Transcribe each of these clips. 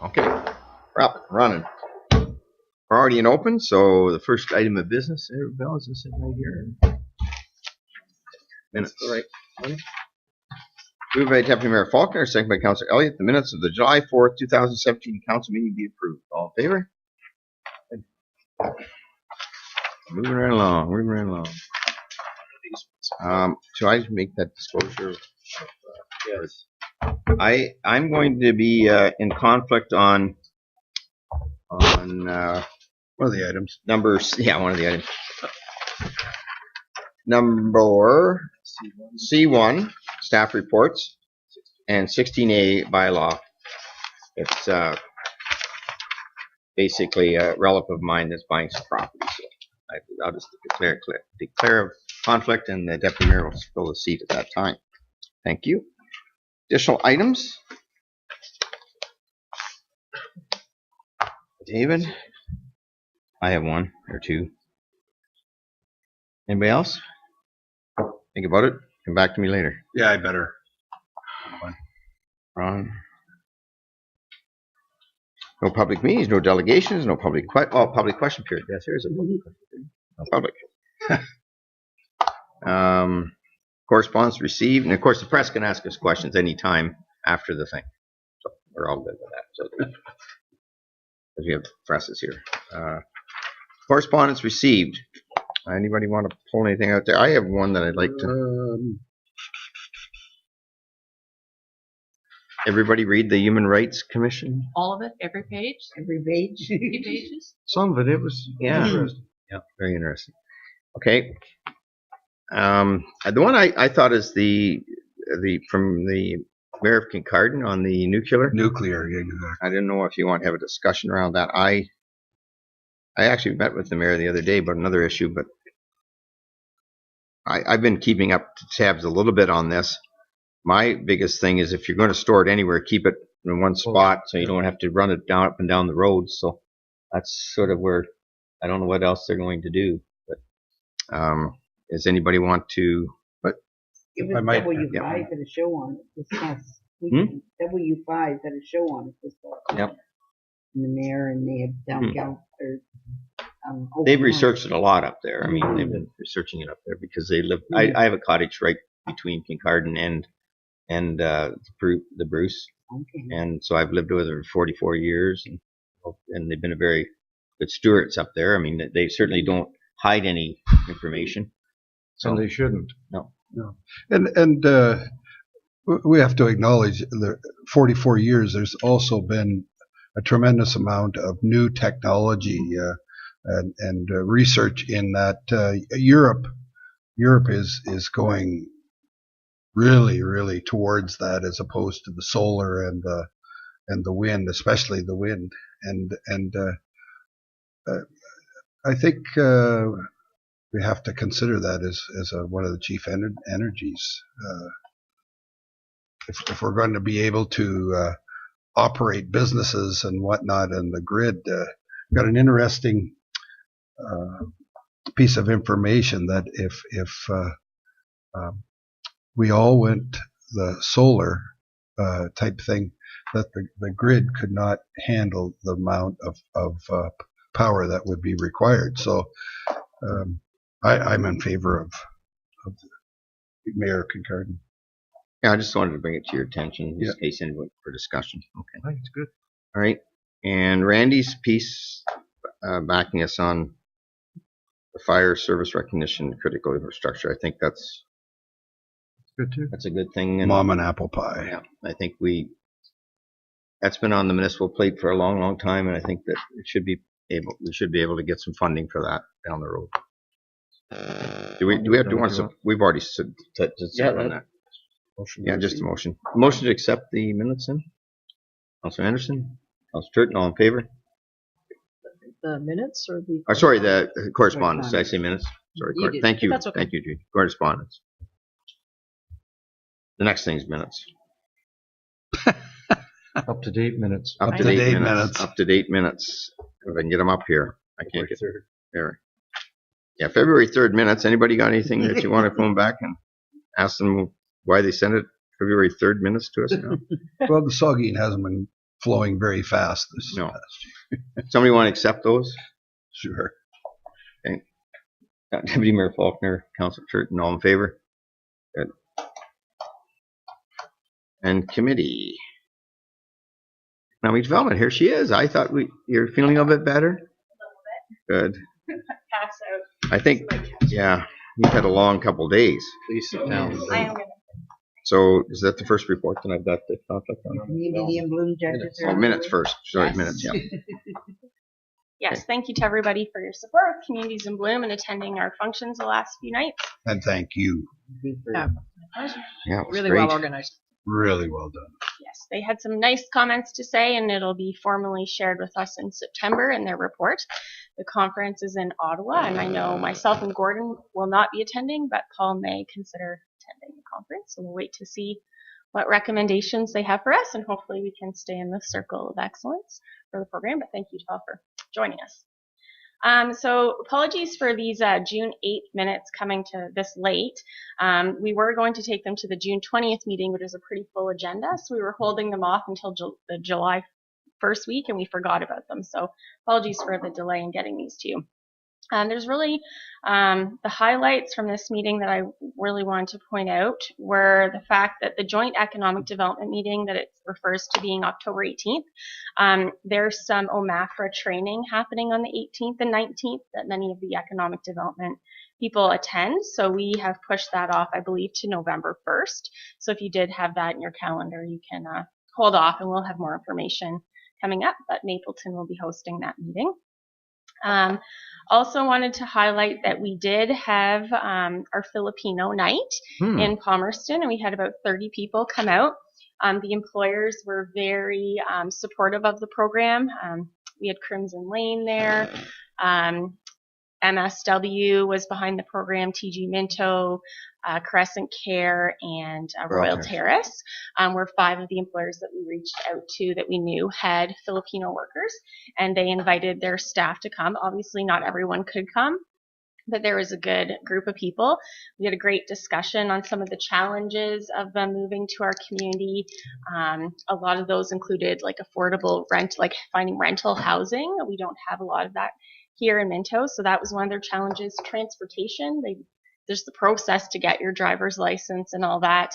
Okay, we're up, running. We're already in open, so the first item of business, there, Bill, is this right here? Minutes. Right. Moved by Deputy Mayor Faulkner, second by Councillor Elliott. The minutes of the July 4th, 2017 council meeting be approved. All in favor? Moving right along. So I make that disclosure. Yes. I'm going to be in conflict on one of the items. One of the items. Number C1, staff reports, and 16A bylaw. It's basically a relative of mine that's buying some property. So I'll just declare conflict, and the deputy mayor will fill the seat at that time. Thank you. Additional items. David? I have one or two. Anybody else? Think about it. Come back to me later. Yeah, I better. Ron? No public meetings, no delegations, no public public question period. Yes, there is a public question period. No public. Correspondence received, and of course the press can ask us questions anytime after the thing. So we're all good with that. So because we have presses here. Correspondence received. Anybody want to pull anything out there? I have one that I'd like to. Everybody read the Human Rights Commission? All of it? Every page? Every page? 50 pages? Some of it was interesting. Yeah, very interesting. Okay. The one I thought is the from the Mayor of Kincardine on the nuclear. Yeah. I didn't know if you want to have a discussion around that. I actually met with the mayor the other day about another issue, but I've been keeping up tabs a little bit on this. My biggest thing is if you're going to store it anywhere, keep it in one spot so you don't have to run it down up and down the road. So that's sort of where I don't know what else they're going to do. But does anybody want to? But Give us W5 at a show on it. Discuss. W5 at a show on it. Discuss. Yep. And the mayor and they have down councillors. They've researched it a lot up there. I mean, they've been researching it up there because they live. I have a cottage right between Kincardine and the Bruce, and so I've lived with her for 44 years, and they've been a very good stewards up there. I mean, they certainly don't hide any information, so and they shouldn't. No. And we have to acknowledge the 44 years. There's also been a tremendous amount of new technology and research in that. Europe is going really towards that, as opposed to the solar and the wind, especially the wind. And I think we have to consider that as one of the chief energies. If we're going to be able to operate businesses and whatnot in the grid, got an interesting piece of information that if we all went the solar type thing, that the grid could not handle the amount of power that would be required. So I'm in favor of the Mayor of Kincardine. Yeah, I just wanted to bring it to your attention in case anyone for discussion. Okay, I think it's good. All right, and Randy's piece backing us on the fire service recognition critical infrastructure. I think that's good too. That's a good thing. And Mom and apple pie. Yeah, I think that's been on the municipal plate for a long time, and I think that we should be able to get some funding for that down the road. Do we have to want to? We've already said on that. Motion just a motion. Motion to accept the minutes then. Councilor Anderson, Councilor Turton, all in favor? The minutes or the? Sorry, the correspondence. Did I say minutes? Sorry. Thank you. That's okay. Thank you, Jude. Correspondence. The next thing's minutes. Up to date minutes. Up to date minutes. Up to date minutes. If I can get them up here, I can't get there. Yeah, February 3rd minutes. Anybody got anything that you want to phone back and ask them why they sent it February 3rd minutes to us now? Well, the Saugeen hasn't been flowing very fast this No. past year. Somebody want to accept those? Sure. Deputy Mayor Faulkner, Councillor Churton, all in favor? Good. And committee. Economic development, here she is. I thought you're feeling a little bit better? Good. Pass out. I think, yeah, you've had a long couple of days. Please sit down. I am gonna. So is that the first report that I've got the conflict on? Community and Bloom judges. Oh, minutes first. Sorry, Yes. minutes, yeah. Yes, thank you to everybody for your support of Communities in Bloom and attending our functions the last few nights. And thank you. Yeah, Yeah, it was really great. well organized. Really well done. Yes, they had some nice comments to say, and it'll be formally shared with us in September in their report. The conference is in Ottawa, and I know myself and Gordon will not be attending, but Paul may consider attending the conference. So we'll wait to see what recommendations they have for us, and hopefully we can stay in the circle of excellence for the program. But thank you to all for joining us. So apologies for these June 8th minutes coming to this late. We were going to take them to the June 20th meeting, which is a pretty full agenda, so we were holding them off until the July 1st week, and we forgot about them. So apologies for the delay in getting these to you. There's really the highlights from this meeting that I really wanted to point out were the fact that the joint economic development meeting that it refers to being October 18th, there's some OMAFRA training happening on the 18th and 19th that many of the economic development people attend. So we have pushed that off, I believe, to November 1st. So if you did have that in your calendar, you can hold off and we'll have more information coming up, but Mapleton will be hosting that meeting. Also wanted to highlight that we did have our Filipino night in Palmerston, and we had about 30 people come out. The employers were very supportive of the program. We had Crimson Lane there. MSW was behind the program, TG Minto, Crescent Care, and Royal Terrace were 5 of the employers that we reached out to that we knew had Filipino workers, and they invited their staff to come. Obviously, not everyone could come, but there was a good group of people. We had a great discussion on some of the challenges of them moving to our community. A lot of those included like affordable rent, like finding rental housing. We don't have a lot of that here in Minto, so that was one of their challenges. Transportation, there's the process to get your driver's license and all that.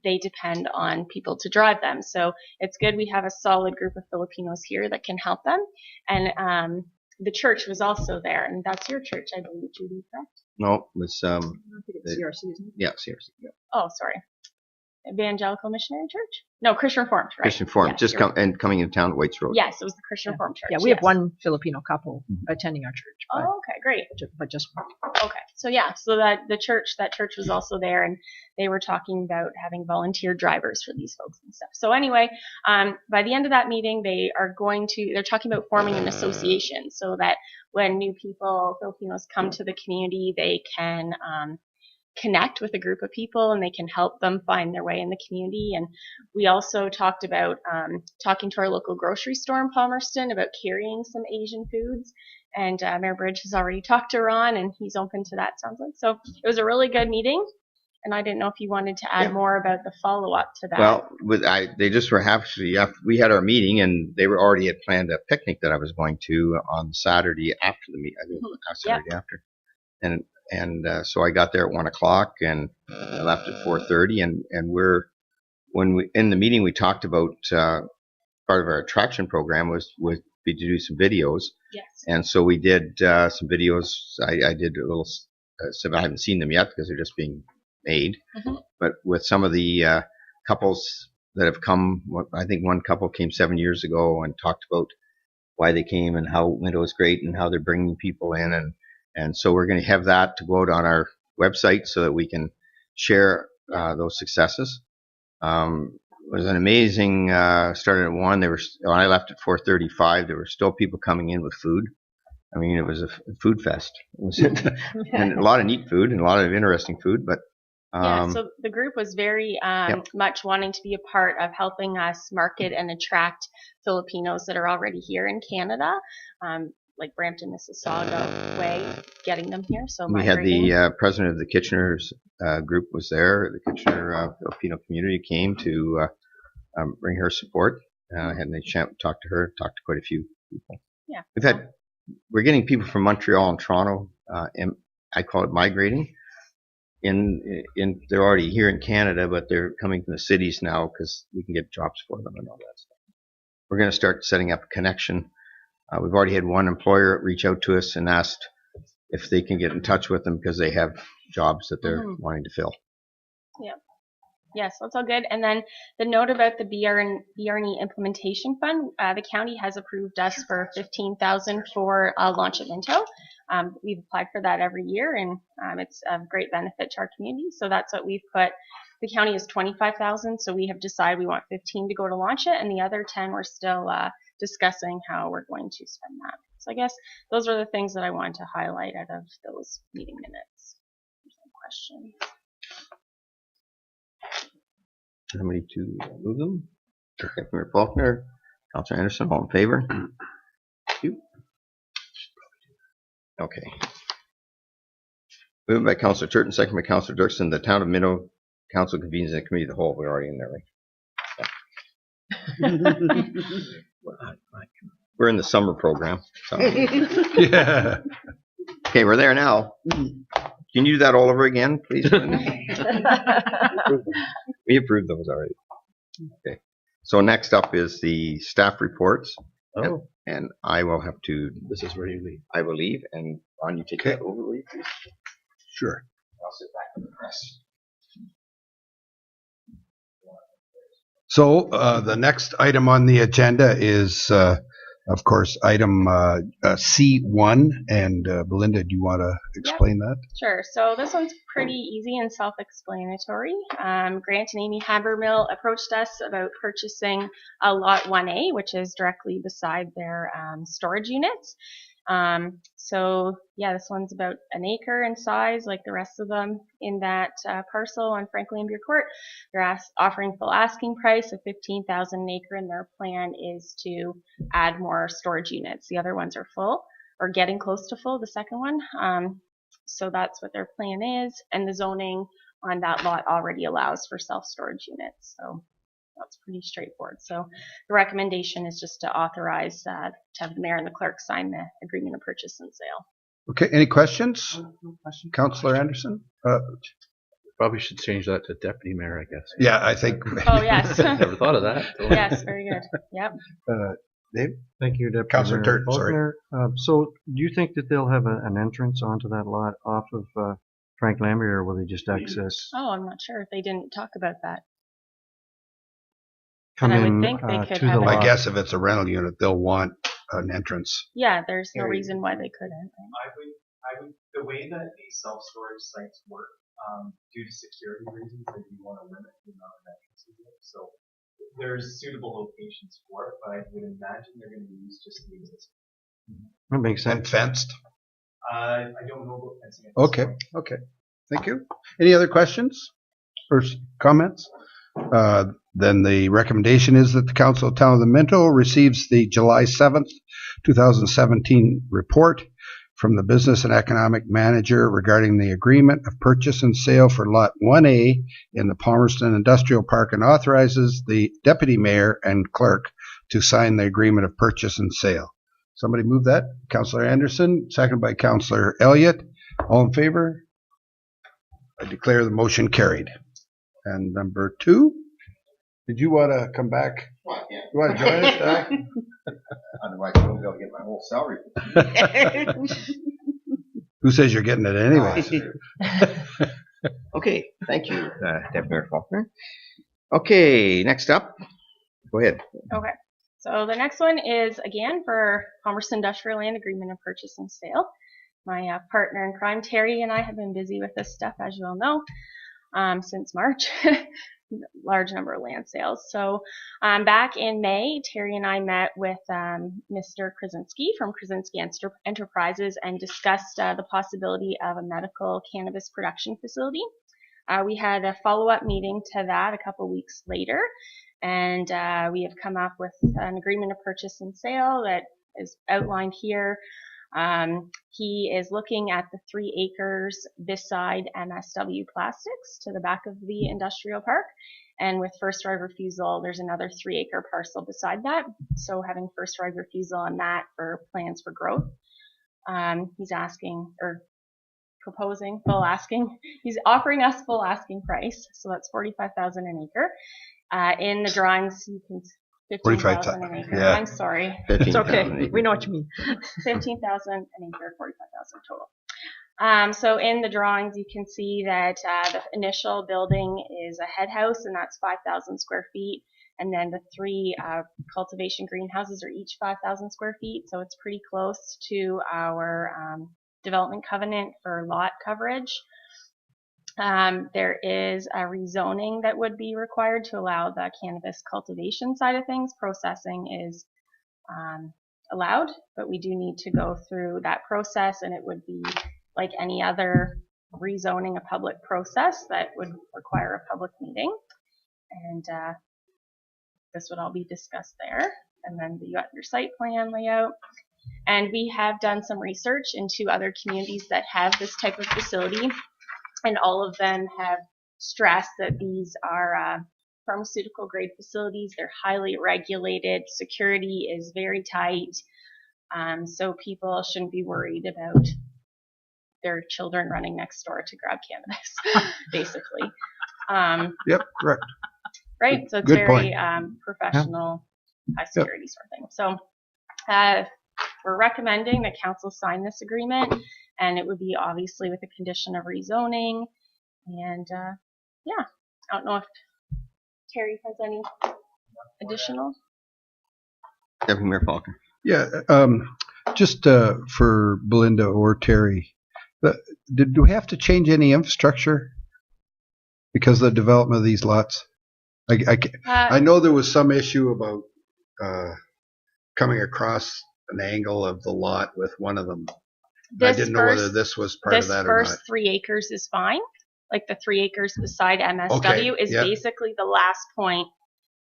They depend on people to drive them, so it's good we have a solid group of Filipinos here that can help them. And the church was also there, and that's your church, I believe, Judy, correct? No, it was I think it's CRC, isn't it? yeah, seriously. Yeah. Oh, sorry. Evangelical Missionary Church? No, Christian Reformed, right? Christian Forum, Yes, just coming into town at White's Road. Yes, it was the Christian Reformed Church. Yeah, we have yes. one Filipino couple attending our church, but, Oh, okay, great. but just one. Okay, so yeah, so that church was also there, and they were talking about having volunteer drivers for these folks and stuff. So anyway, by the end of that meeting, they're talking about forming an association so that when new people, Filipinos, come to the community, they can connect with a group of people and they can help them find their way in the community. And we also talked about talking to our local grocery store in Palmerston about carrying some Asian foods. And Mayor Bridge has already talked to Ron, and he's open to that, sounds like. So it was a really good meeting, and I didn't know if you wanted to add more about the follow-up to that. Well, they just were actually, we had our meeting, and they were already had planned a picnic that I was going to on Saturday after the meeting. I think Saturday after. And so I got there at 1 o'clock, and I left at 4:30. And in the meeting we talked about part of our attraction program was to do some videos. Yes. And so we did some videos. I did a little. I haven't seen them yet because they're just being made. But with some of the couples that have come, I think one couple came 7 years ago and talked about why they came and how Minto is great and how they're bringing people in. And so we're going to have that to go out on our website so that we can share those successes. It was an amazing, started at 1. When I left at 4:35, there were still people coming in with food. I mean, it was a food fest. And a lot of neat food and a lot of interesting food. But so the group was very much wanting to be a part of helping us market and attract Filipinos that are already here in Canada. Like Brampton, Mississauga way, getting them here. So we had the president of the Kitchener's group was there. The Kitchener Filipino community came to bring her support. I had a chance to talk to her, talked to quite a few people. Yeah. We're getting people from Montreal and Toronto, and I call it migrating. They're already here in Canada, but they're coming from the cities now because we can get jobs for them and all that stuff. We're going to start setting up a connection. We've already had one employer reach out to us and asked if they can get in touch with them because they have jobs that they're wanting to fill. Yeah. Yes, that's all good. And then the note about the BRNE implementation fund, the county has approved us for $15,000 for launch at Minto. We've applied for that every year, and it's of great benefit to our community. So that's what we've put. The county is $25,000, so we have decided we want 15 to go to launch it, and the other 10 we're still discussing how we're going to spend that. So I guess those are the things that I wanted to highlight out of those meeting minutes. Questions? Somebody to move them? Councilor Faulkner, Councilor Anderson, all in favor? Thank you. Okay. Moved by Councilor Turton, second by Councilor Dirksen, the Town of Minto Council convenes in the committee of the whole. We're already in there, right? We're in the summer program. So. Yeah. Okay, we're there now. Can you do that all over again, please? We approved those already. Okay. So next up is the staff reports. Oh. And I will have to. This is where you leave. I will leave, and Ron, you take that over, will you, please? Sure. I'll sit back with the press. So the next item on the agenda is, of course, item C1. And Belinda, do you want to explain that? Sure. So this one's pretty easy and self-explanatory. Grant and Amy Habermill approached us about purchasing a lot 1A, which is directly beside their storage units. So yeah, this one's about an acre in size, like the rest of them in that parcel on Franklin Beer Court. They're offering full asking price of $15,000 an acre, and their plan is to add more storage units. The other ones are full or getting close to full. The second one. So that's what their plan is, and the zoning on that lot already allows for self-storage units. So that's pretty straightforward. So the recommendation is just to authorize to have the mayor and the clerk sign the agreement of purchase and sale. Okay, any questions? Councillor Anderson? Probably should change that to deputy mayor, I guess. Yeah, I think. Oh, yes. Never thought of that. Yes, very good. Yep. Dave? Thank you, Deputy Councillor Mayor Turton, sorry. Faulkner. So do you think that they'll have an entrance onto that lot off of Frank Lambert, or will they just access? Oh, I'm not sure if they didn't talk about that. Come I would in think they could to have the a- I lot? guess if it's a rental unit, they'll want an entrance. Yeah, there's no reason why they couldn't. I would, the way that these self-storage sites work, due to security reasons, they do want to limit the amount of entrances in. So there's suitable locations for it, but I would imagine they're going to use just the existing. That makes And sense. fenced. I don't know about fencing. At this Okay, point. okay. Thank you. Any other questions or comments? Then the recommendation is that the Council of Town of the Minto receives the July 7th, 2017 report from the Business and Economic Manager regarding the agreement of purchase and sale for Lot 1A in the Palmerston Industrial Park, and authorizes the Deputy Mayor and Clerk to sign the agreement of purchase and sale. Somebody move that. Councillor Anderson, second by Councillor Elliott. All in favor? I declare the motion carried. And number 2, did you want to come back? Well, yeah. You want to join us, Doc? Otherwise, I won't be able to get my whole salary. Who says you're getting it anyways? Okay, thank you, Deputy Mayor Faulkner. Okay, next up. Go ahead. Okay. So the next one is, again, for Palmerston Industrial Land Agreement of Purchase and Sale. My partner in crime, Terry, and I have been busy with this stuff, as you all know, since March. Large number of land sales. So back in May, Terry and I met with Mr. Krasinski from Krasinski Enterprises and discussed the possibility of a medical cannabis production facility. We had a follow-up meeting to that a couple weeks later, and we have come up with an agreement of purchase and sale that is outlined here. He is looking at the 3 acres beside MSW Plastics to the back of the industrial park, And with first right of refusal, there's another 3-acre parcel beside that. So having first right of refusal on that for plans for growth. He's asking, or proposing full asking. He's offering us full asking price. So that's $45,000 an acre. In the drawings, you can 15,000 an acre. Yeah. I'm sorry. It's okay. We know what you mean. 15,000 an acre, 45,000 total. So in the drawings, you can see that the initial building is a head house, and that's 5,000 square feet. And then the 3 cultivation greenhouses are each 5,000 square feet. So it's pretty close to our development covenant for lot coverage. There is a rezoning that would be required to allow the cannabis cultivation side of things. Processing is allowed, but we do need to go through that process, and it would be like any other rezoning, a public process that would require a public meeting. And this would all be discussed there. And then you got your site plan layout. And we have done some research into other communities that have this type of facility, and all of them have stressed that these are pharmaceutical grade facilities. They're highly regulated. Security is very tight. So people shouldn't be worried about their children running next door to grab cannabis, basically. Yep, correct. Right, so it's Good very point. professional, high security sort of thing. So we're recommending that council sign this agreement, and it would be obviously with the condition of rezoning. And yeah, I don't know if Terry has any additional. Deputy Mayor Falcon. Yeah, just for Belinda or Terry, do we have to change any infrastructure because of the development of these lots? I know there was some issue about coming across an angle of the lot with one of them. I didn't know whether this was part of that or not. This first 3 acres is fine. Like the 3 acres beside MSW Okay, is yep. basically the last point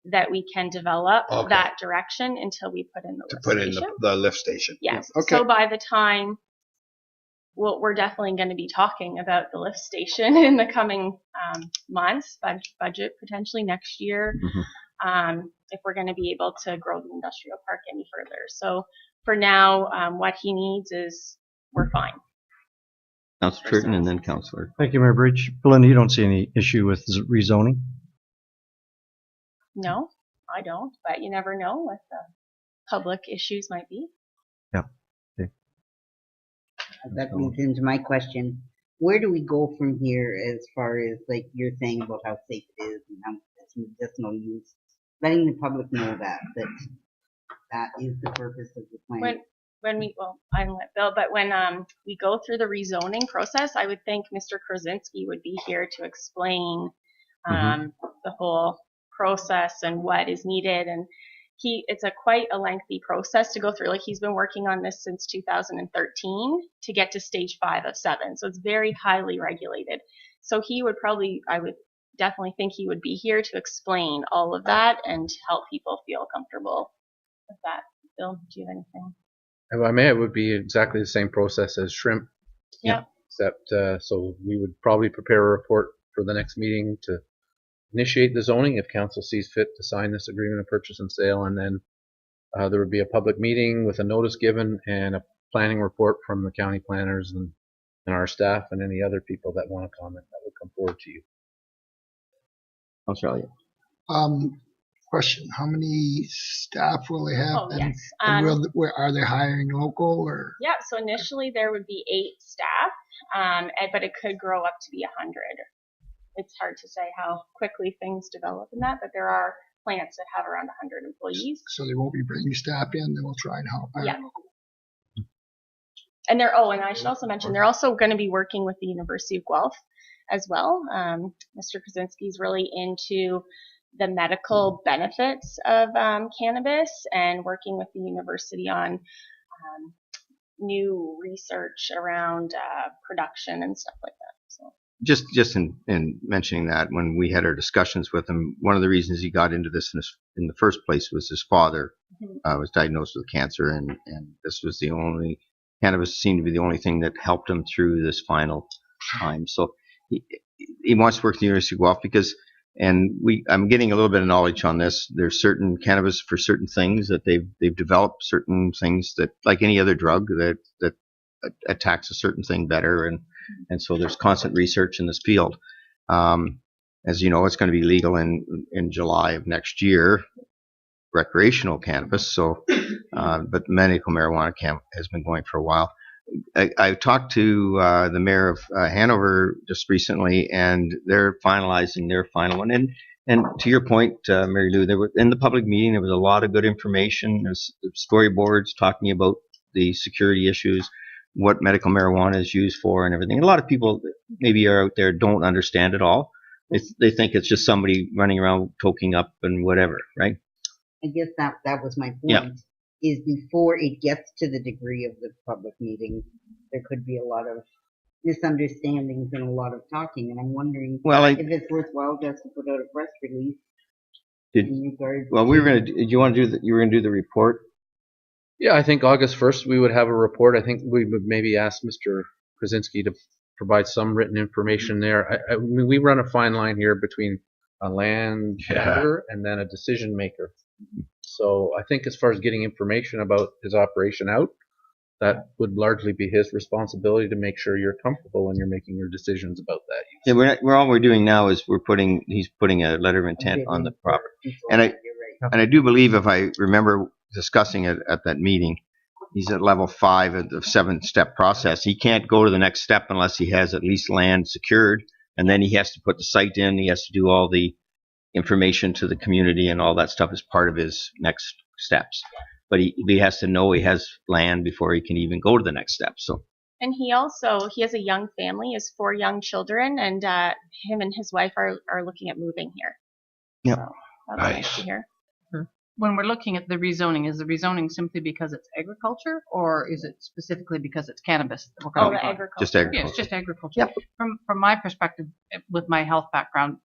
that we can develop Okay. that direction until we put in the lift station. The lift station. Yes. Okay. So by the time, well, we're definitely going to be talking about the lift station in the coming months, budget potentially next year, if we're going to be able to grow the industrial park any further. So for now, what he needs is we're fine. Councillor Turton and then Councillor. Thank you, Mayor Breach. Belinda, you don't see any issue with rezoning? No, I don't, but you never know what the public issues might be. Yeah. Okay. That moves into my question. Where do we go from here as far as, like, you're saying about how safe it is and how it's medicinal use? Letting the public know that is the purpose of the plan. When we, well, I don't let Bill, but when we go through the rezoning process, I would think Mr. Krasinski would be here to explain the whole process and what is needed. And it's quite a lengthy process to go through. Like, he's been working on this since 2013 to get to stage 5 of 7. So it's very highly regulated. So he would probably, I would definitely think he would be here to explain all of that and help people feel comfortable with that. Bill, do you have anything? If I may, it would be exactly the same process as shrimp. Yeah. Except, so we would probably prepare a report for the next meeting to initiate the zoning if council sees fit to sign this agreement of purchase and sale, and then there would be a public meeting with a notice given and a planning report from the county planners and our staff and any other people that want to comment that would come forward to you. Councillor Elliott. Question: how many staff will they have? Oh, yes. And are they hiring local or? Yeah, so initially there would be 8 staff, but it could grow up to be 100. It's hard to say how quickly things develop in that, but there are plants that have around 100 employees. So they won't be bringing staff in, they will try and help out. Yeah. And and I should also mention, they're also going to be working with the University of Guelph as well. Mr. Krasinski is really into the medical benefits of cannabis and working with the university on new research around production and stuff like that. So. Just in mentioning that, when we had our discussions with him, one of the reasons he got into this in the first place was his father was diagnosed with cancer, and this was the only, cannabis seemed to be the only thing that helped him through this final time. So he wants to work at the University of Guelph because I'm getting a little bit of knowledge on this. There's certain cannabis for certain things that they've developed certain things that, like any other drug, that attacks a certain thing better, and so there's constant research in this field. As you know, it's going to be legal in July of next year, recreational cannabis. So, but medical marijuana has been going for a while. I talked to the mayor of Hanover just recently, and they're finalizing their final one. And to your point, Mary Lou, there were, in the public meeting, there was a lot of good information. There's storyboards talking about the security issues, what medical marijuana is used for, and everything. And a lot of people that maybe are out there don't understand it all. They think it's just somebody running around toking up and whatever, right? I guess that was my point. Yeah. Is before it gets to the degree of the public meeting, there could be a lot of misunderstandings and a lot of talking. And I'm wondering if it's worthwhile just to put out a press release in regards. Well, we were going to. Do you want to do you were going to do the report? Yeah, I think August 1st we would have a report. I think we would maybe ask Mr. Krasinski to provide some written information there. I mean, we run a fine line here between a land tender and then a decision maker. So I think as far as getting information about his operation out, that would largely be his responsibility to make sure you're comfortable when you're making your decisions about that. Yeah, all we're doing now is he's putting a letter of intent on the property. And I do believe, if I remember discussing it at that meeting, he's at level 5 of the 7-step process. He can't go to the next step unless he has at least land secured, and then he has to put the site in. He has to do all the information to the community and all that stuff as part of his next steps. But he has to know he has land before he can even go to the next step. So. And he has a young family, he has 4 young children, and him and his wife are looking at moving here. Yep. So that'll be nice to hear. When we're looking at the rezoning, is the rezoning simply because it's agriculture, or is it specifically because it's cannabis? The agriculture. Just agriculture. Yeah, it's just agriculture. Yep. From my perspective, with my health background,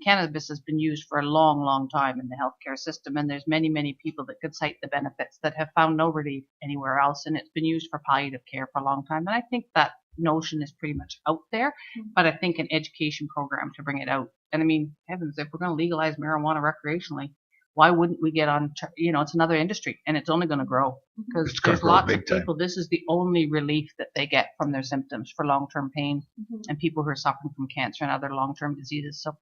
cannabis has been used for a long, long time in the healthcare system, and there's many, many people that could cite the benefits that have found no relief anywhere else, and it's been used for palliative care for a long time. And I think that notion is pretty much out there, but I think an education program to bring it out. And I mean, heavens, if we're going to legalize marijuana recreationally, why wouldn't we get on, it's another industry, and it's only going to grow, because there's lots of people, this is the only relief that they get from their symptoms for long-term pain and people who are suffering from cancer and other long-term diseases. So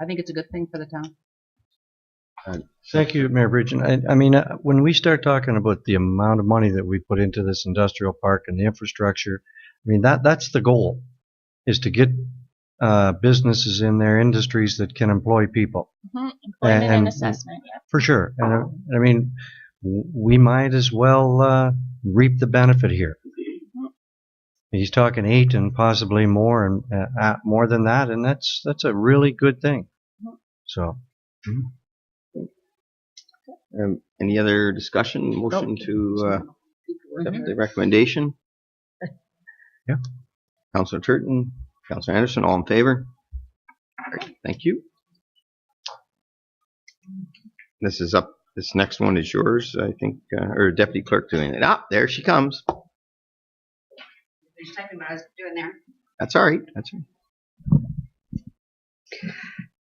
I think it's a good thing for the town. Thank you, Mayor Bridgen. I mean, when we start talking about the amount of money that we put into this industrial park and the infrastructure, I mean, that's the goal, is to get businesses in there, industries that can employ people. Employment and assessment, yeah. For sure. And I mean, we might as well reap the benefit here. He's talking 8 and possibly more, and more than that, and that's a really good thing. So. Any other discussion? Motion to accept the recommendation? Yeah. Councillor Turton, Councillor Anderson, all in favor? Great, thank you. This is up. This next one is yours, I think, or Deputy Clerk doing it. Ah, there she comes. Just typing what I was doing there. That's all right. That's all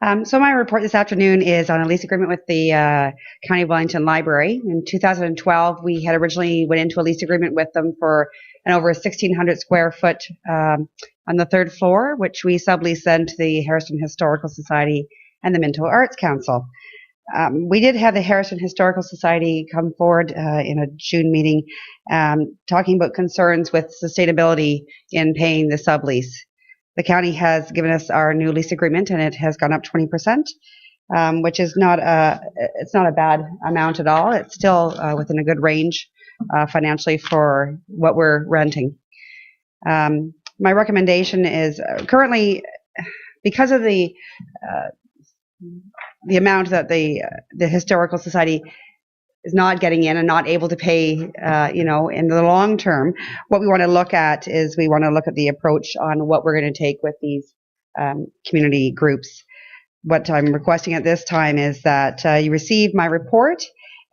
right. So my report this afternoon is on a lease agreement with the County of Wellington Library. In 2012, we had originally went into a lease agreement with them for an over 1,600 square foot on the 3rd floor, which we subleased then to the Harrison Historical Society and the Minto Arts Council. We did have the Harrison Historical Society come forward in a June meeting talking about concerns with sustainability in paying the sublease. The county has given us our new lease agreement, and it has gone up 20%, which is not it's not a bad amount at all. It's still within a good range financially for what we're renting. My recommendation is currently, because of the amount that the Historical Society is not getting in and not able to pay, in the long term, what we want to look at is we want to look at the approach on what we're going to take with these community groups. What I'm requesting at this time is that you receive my report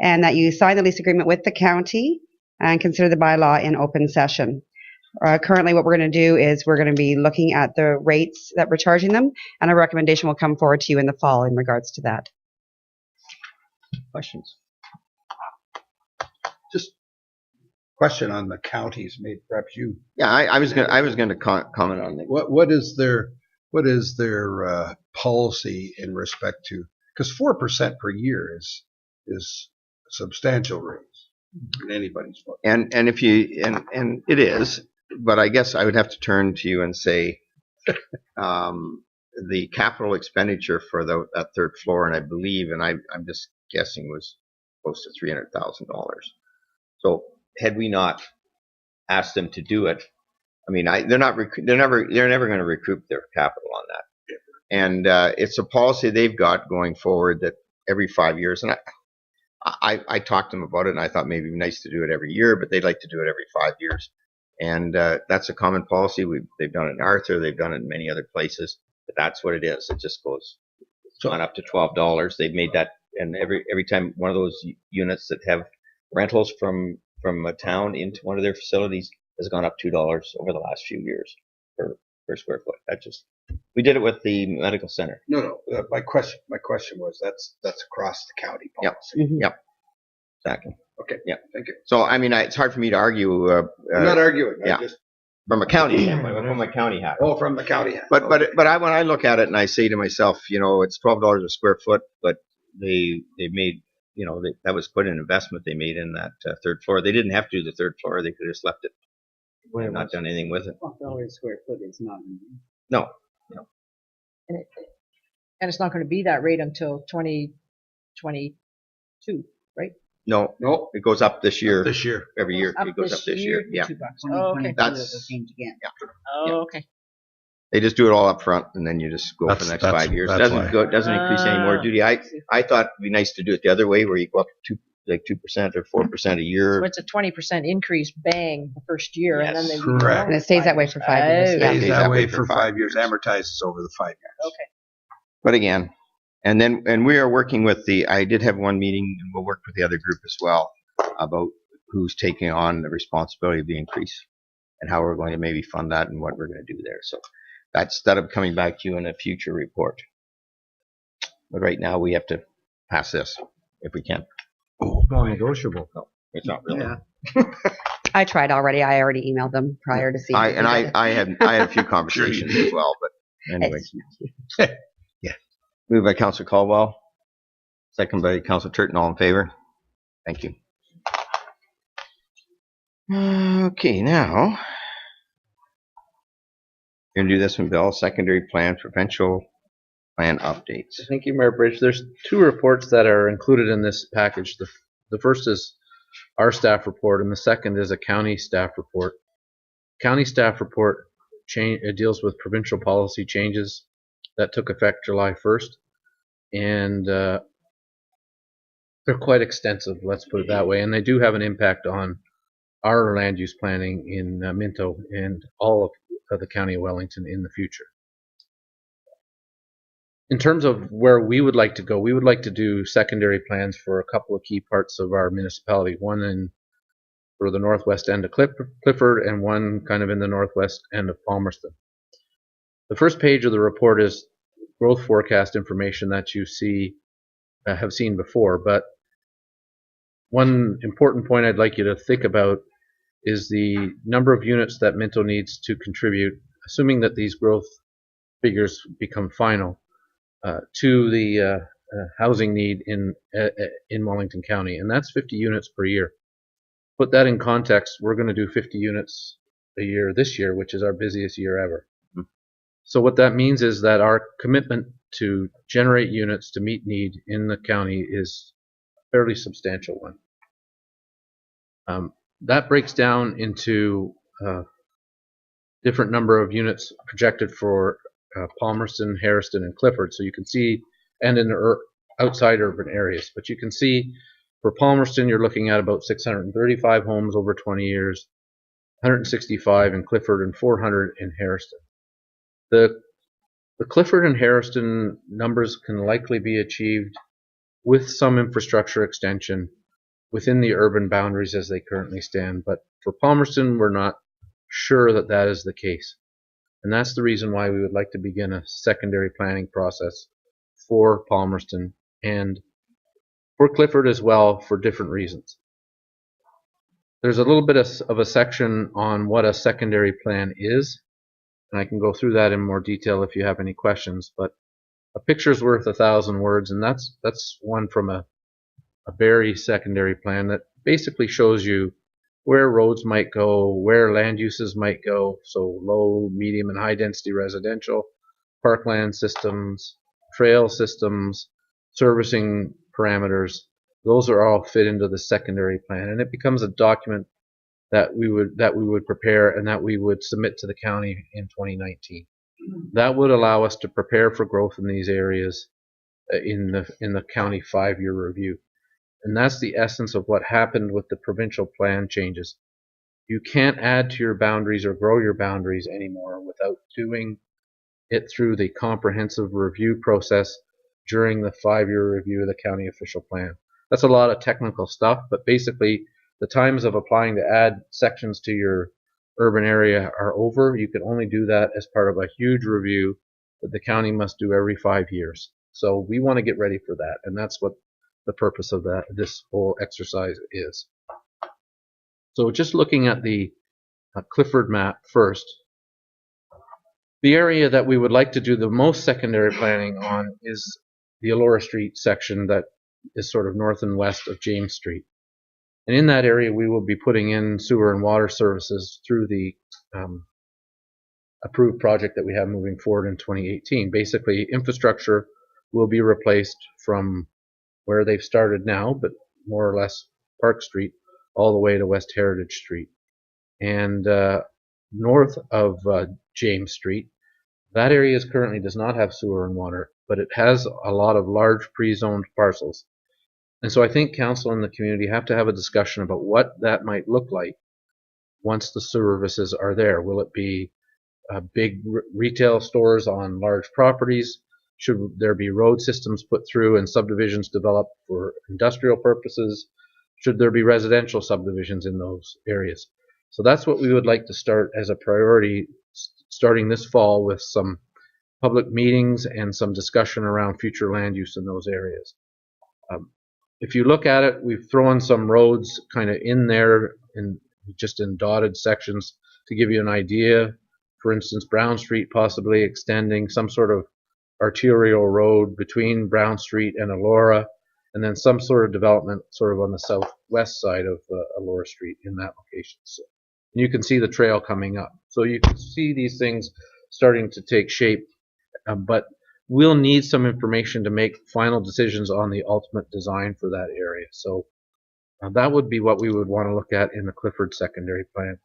and that you sign the lease agreement with the county and consider the bylaw in open session. Currently, what we're going to do is we're going to be looking at the rates that we're charging them, and a recommendation will come forward to you in the fall in regards to that. Questions? Just question on the counties. Maybe perhaps you. Yeah, I was going to comment on that. What is their policy in respect to, because 4% per year is a substantial raise in anybody's book. And if you and it is, but I guess I would have to turn to you and say the capital expenditure for that third floor, and I believe, and I'm just guessing, was close to $300,000. So had we not asked them to do it, I mean, they're never going to recoup their capital on that. And it's a policy they've got going forward that every 5 years, and I talked to them about it, and I thought maybe it'd be nice to do it every year, but they'd like to do it every 5 years. And that's a common policy. They've done it in Arthur, they've done it in many other places, but that's what it is. It just goes on up to $12. They've made that, and every time one of those units that have rentals from a town into one of their facilities has gone up $2 over the last few years per square foot. We did it with the medical center. No. My question was that's across the county policy. Yep. Yep. Exactly. Okay. Yeah. Thank you. So I mean, it's hard for me to argue. I'm not arguing. Yeah. From a county standpoint, from my county hat. Oh, from the county hat. But when I look at it and I say to myself, it's $12 a square foot, but they made, that was quite an investment they made in that third floor. They didn't have to do the third floor. They could have just left it and not done anything with it. $12 a square foot is not. No. And it's not going to be that rate until 2022, right? No, it goes up this year. This year. Every year. It goes up this year. Yeah. $2. Oh, okay. That's, change again. yeah. Oh, okay. They just do it all up front, and then you just go for the next 5 years. It doesn't increase anymore, Judy. I thought it'd be nice to do it the other way, where you go up 2% or 4% a year. So it's a 20% increase, bang, the first year, Yes. and then they Correct. And it stays that way for 5 years. Oh. Yeah. Stays that way for 5 years. Amortizes over the 5 years. Okay. But again, and we are working with I did have one meeting, and we'll work with the other group as well about who's taking on the responsibility of the increase and how we're going to maybe fund that and what we're going to do there. So that's coming back to you in a future report. But right now we have to pass this if we can. Oh, non-negotiable. No, it's not really. Yeah. I tried already. I already emailed them prior to seeing. I had a few conversations as well, but anyway. Yeah. Moved by Councillor Caldwell, second by Councillor Turton. All in favor? Thank you. Okay, now you're gonna do this one, Bill. Secondary plan, provincial plan updates. Thank you, Mayor Bridge. There's two reports that are included in this package. The first is our staff report, and the second is a county staff report. County staff report deals with provincial policy changes that took effect July 1st, and they're quite extensive, let's put it that way, and they do have an impact on our land use planning in Minto and all of the County of Wellington in the future. In terms of where we would like to go, we would like to do secondary plans for a couple of key parts of our municipality. One for the northwest end of Clifford, and one kind of in the northwest end of Palmerston. The first page of the report is growth forecast information that you have seen before, but one important point I'd like you to think about is the number of units that Minto needs to contribute, assuming that these growth figures become final, to the housing need in Wellington County, and that's 50 units per year. Put that in context, we're going to do 50 units a year this year, which is our busiest year ever. So what that means is that our commitment to generate units to meet need in the county is a fairly substantial one. That breaks down into different number of units projected for Palmerston, Harriston, and Clifford. So you can see, and in the outside urban areas. But you can see for Palmerston, you're looking at about 635 homes over 20 years, 165 in Clifford, and 400 in Harriston. The Clifford and Harriston numbers can likely be achieved with some infrastructure extension within the urban boundaries as they currently stand. But for Palmerston, we're not sure that that is the case. And that's the reason why we would like to begin a secondary planning process for Palmerston and for Clifford as well, for different reasons. There's a little bit of a section on what a secondary plan is, and I can go through that in more detail if you have any questions, but a picture's worth 1,000 words, and that's one from a Barrie secondary plan that basically shows you where roads might go, where land uses might go, so low, medium, and high density residential, parkland systems, trail systems, servicing parameters. Those are all fit into the secondary plan, and it becomes a document that we would prepare and that we would submit to the county in 2019. That would allow us to prepare for growth in these areas in the county 5-year review. And that's the essence of what happened with the provincial plan changes. You can't add to your boundaries or grow your boundaries anymore without doing it through the comprehensive review process during the 5-year review of the county official plan. That's a lot of technical stuff, but basically the times of applying to add sections to your urban area are over. You can only do that as part of a huge review that the county must do every 5 years. So we want to get ready for that, and that's what the purpose of this whole exercise is. So just looking at the Clifford map first, the area that we would like to do the most secondary planning on is the Elora Street section that is sort of north and west of James Street. And in that area, we will be putting in sewer and water services through the approved project that we have moving forward in 2018. Basically, infrastructure will be replaced from where they've started now, but more or less Park Street, all the way to West Heritage Street. And north of James Street, that area currently does not have sewer and water, but it has a lot of large pre-zoned parcels. And so I think council and the community have to have a discussion about what that might look like once the services are there. Will it be big retail stores on large properties? Should there be road systems put through and subdivisions developed for industrial purposes? Should there be residential subdivisions in those areas? So that's what we would like to start as a priority starting this fall, with some public meetings and some discussion around future land use in those areas. If you look at it, we've thrown some roads kind of in there, just in dotted sections to give you an idea. For instance, Brown Street possibly extending some sort of arterial road between Brown Street and Elora, and then some sort of development sort of on the southwest side of Elora Street in that location. So you can see the trail coming up. So you can see these things starting to take shape, but we'll need some information to make final decisions on the ultimate design for that area. So that would be what we would want to look at in the Clifford secondary plan.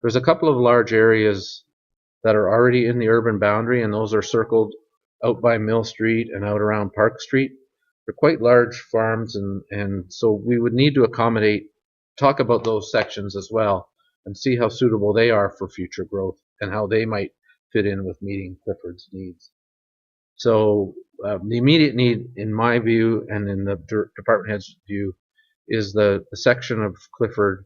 There's a couple of large areas that are already in the urban boundary, and those are circled out by Mill Street and out around Park Street. They're quite large farms, and so we would need to talk about those sections as well and see how suitable they are for future growth and how they might fit in with meeting Clifford's needs. So the immediate need, in my view and in the department head's view, is the section of Clifford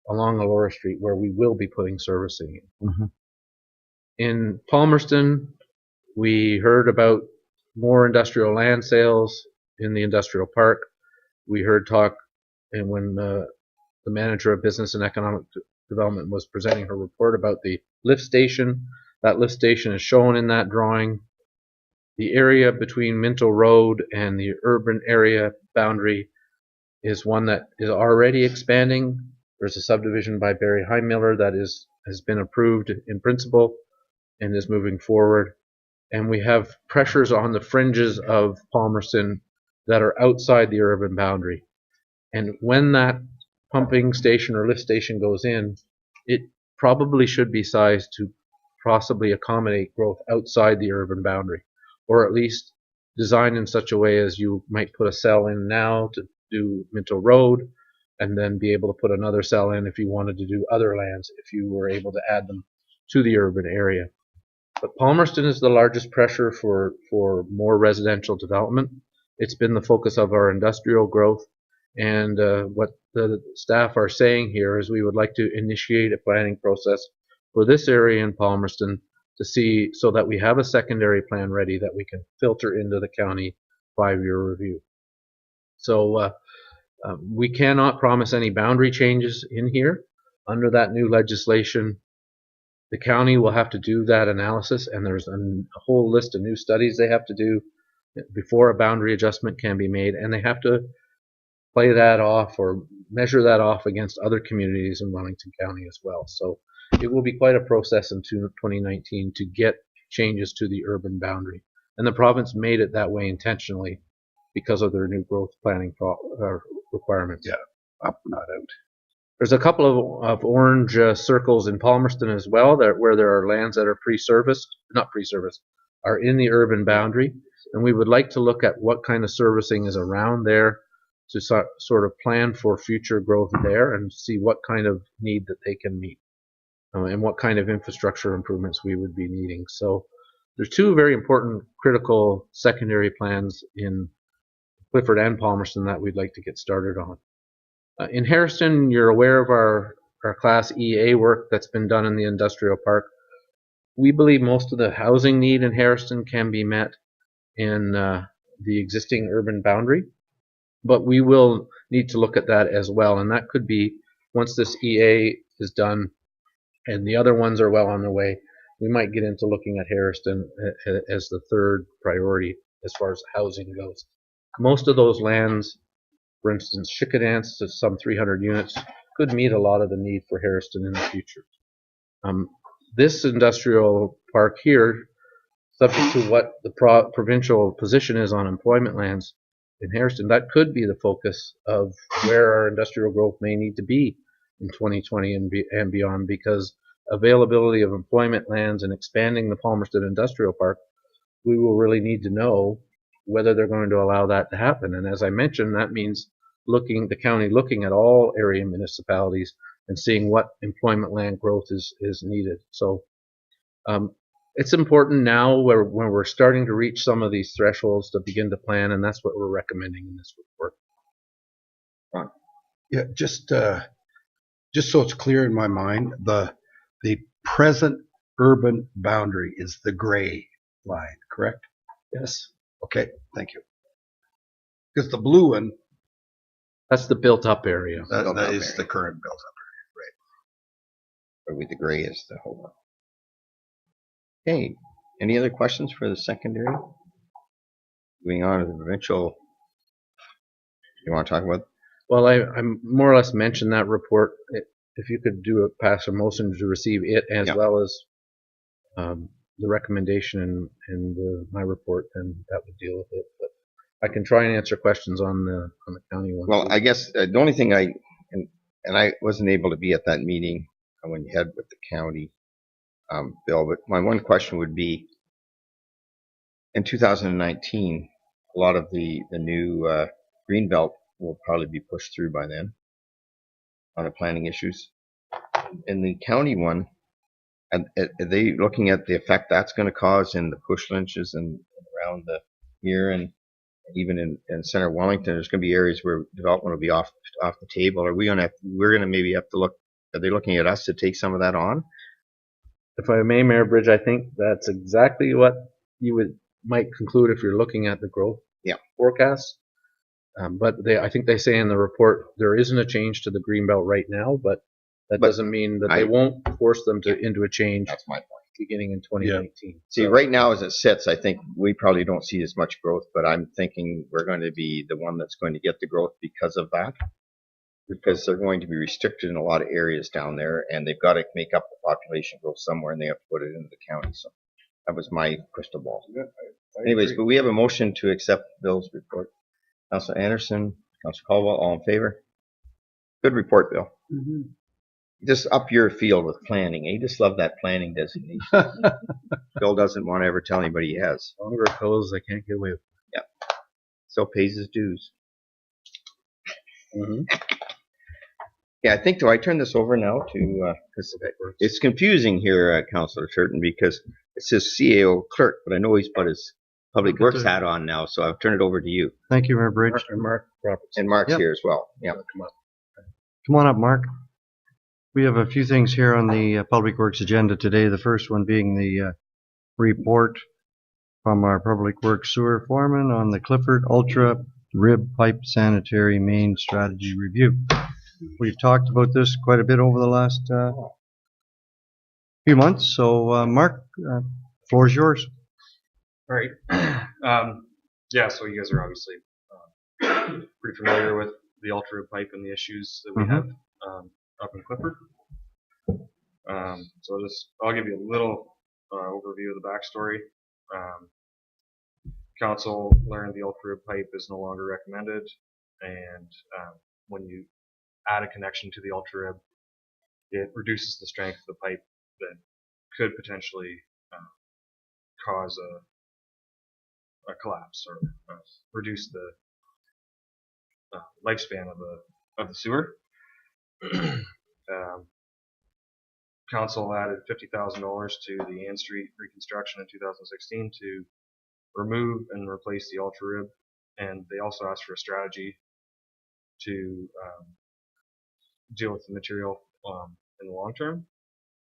along Elora Street where we will be putting servicing in. Mm-hmm. In Palmerston, we heard about more industrial land sales in the industrial park. We heard talk, and when the manager of business and economic development was presenting her report about the lift station, that lift station is shown in that drawing. The area between Minto Road and the urban area boundary is one that is already expanding. There's a subdivision by Barry Heimiller that has been approved in principle and is moving forward. And we have pressures on the fringes of Palmerston that are outside the urban boundary. And when that pumping station or lift station goes in, it probably should be sized to possibly accommodate growth outside the urban boundary, or at least designed in such a way as you might put a cell in now to do Minto Road, and then be able to put another cell in if you wanted to do other lands, if you were able to add them to the urban area. But Palmerston is the largest pressure for more residential development. It's been the focus of our industrial growth, and what the staff are saying here is we would like to initiate a planning process for this area in Palmerston to see so that we have a secondary plan ready that we can filter into the county 5-year review. So we cannot promise any boundary changes in here. Under that new legislation, the county will have to do that analysis, and there's a whole list of new studies they have to do before a boundary adjustment can be made, and they have to play that off or measure that off against other communities in Wellington County as well. So it will be quite a process in 2019 to get changes to the urban boundary. And the province made it that way intentionally because of their new growth planning requirements. Yeah, up, not out. There's a couple of orange circles in Palmerston as well, where there are lands that are are in the urban boundary. And we would like to look at what kind of servicing is around there to sort of plan for future growth there and see what kind of need that they can meet and what kind of infrastructure improvements we would be needing. So there's two very important critical secondary plans in Clifford and Palmerston that we'd like to get started on. In Harrison, you're aware of our Class EA work that's been done in the industrial park. We believe most of the housing need in Harrison can be met in the existing urban boundary, but we will need to look at that as well, and that could be, once this EA is done and the other ones are well on their way, we might get into looking at Harrison as the third priority as far as housing goes. Most of those lands, for instance, Chickadance to some 300 units, could meet a lot of the need for Harrison in the future. This industrial park here, subject to what the provincial position is on employment lands in Harrison, that could be the focus of where our industrial growth may need to be in 2020 and beyond, because availability of employment lands and expanding the Palmerston Industrial Park, we will really need to know whether they're going to allow that to happen. And as I mentioned, that means the county looking at all area municipalities and seeing what employment land growth is needed. So it's important now when we're starting to reach some of these thresholds to begin to plan, and that's what we're recommending in this report. Yeah, just so it's clear in my mind, the present urban boundary is the gray line, correct? Yes. Okay, thank you. Because the blue one, that's the built-up area. that is the current built-up Or with the gray is the whole one. Okay, any other questions for the secondary? Moving on to the provincial. You want to talk about? Well, I more or less mentioned that report. If you could pass a motion to receive it as well as the recommendation in my report, then that would deal with it. But I can try and answer questions on the county one. Well, I guess the only thing and I wasn't able to be at that meeting when you had with the county, Bill, but my one question would be, in 2019, a lot of the new Greenbelt will probably be pushed through by then on the planning issues. In the county one, are they looking at the effect that's going to cause in the push lynches and around here and even in center Wellington? There's going to be areas where development will be off the table. We're going to maybe have to look. Are they looking at us to take some of that on? If I may, Mayor Bridge, I think that's exactly what you might conclude if you're looking at the growth forecast. But I think they say in the report there isn't a change to the Greenbelt right now, but that doesn't mean that they won't force them into a change. That's my point. Beginning in 2019. Yeah. See, right now as it sits, I think we probably don't see as much growth, but I'm thinking we're going to be the one that's going to get the growth because of that, because they're going to be restricted in a lot of areas down there, and they've got to make up the population growth somewhere, and they have to put it into the county. So that was my crystal ball. Yeah, Anyways, but we have a motion to accept Bill's report. Councilor Anderson, Councilor Caldwell, all in favor? Good report, Bill. Mm-hmm. Just up your field with planning. You just love that planning designation. Bill doesn't want to ever tell anybody he has. Longer it goes, I can't get away with it. Yeah. Still pays his dues. Mm-hmm. Yeah, I think, do I turn this over now to, because it's confusing here, Councilor Turton, because it says CAO clerk, but I know he's put his public works hat on now, so I'll turn it over to you. Thank you, Mayor Bridge. Mark Roberts. And Mark's Yep. here as well. Yeah. Come on up, Mark. We have a few things here on the Public Works agenda today. The first one being the report from our Public Works sewer foreman on the Clifford Ultra Rib Pipe Sanitary Main Strategy Review. We've talked about this quite a bit over the last few months. So, Mark, floor is yours. All right. Yeah, so you guys are obviously pretty familiar with the ultra pipe and the issues that we have up in Clifford. So I'll give you a little overview of the backstory. Council learned the ultra pipe is no longer recommended, and when you add a connection to the ultra rib, it reduces the strength of the pipe that could potentially cause a collapse or reduce the lifespan of the sewer. Council added $50,000 to the Ann Street reconstruction in 2016 to remove and replace the ultra rib, and they also asked for a strategy to deal with the material in the long term.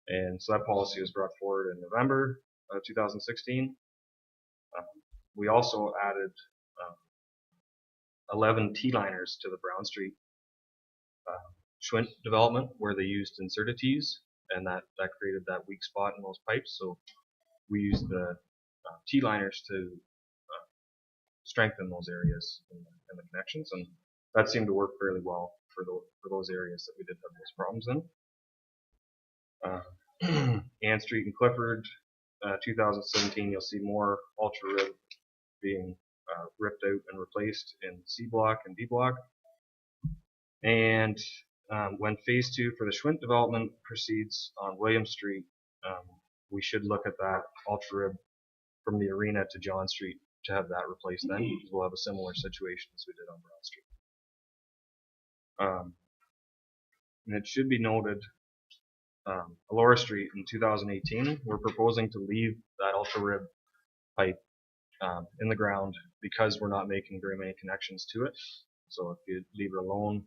And so that policy was brought forward in November of 2016. We also added 11 T-liners to the Brown Street Schwint development where they used inserted T's, and that created that weak spot in those pipes. So we used the T-liners to strengthen those areas in the connections, and that seemed to work fairly well for those areas that we did have those problems in. Ann Street and Clifford, 2017, you'll see more ultra rib being ripped out and replaced in C block and D block. And when phase 2 for the Schwint development proceeds on William Street, we should look at that ultra rib from the arena to John Street to have that replaced then, because we'll have a similar situation as we did on Brown Street. And it should be noted, Alora Street in 2018, we're proposing to leave that ultra rib pipe in the ground because we're not making very many connections to it. So if you leave it alone,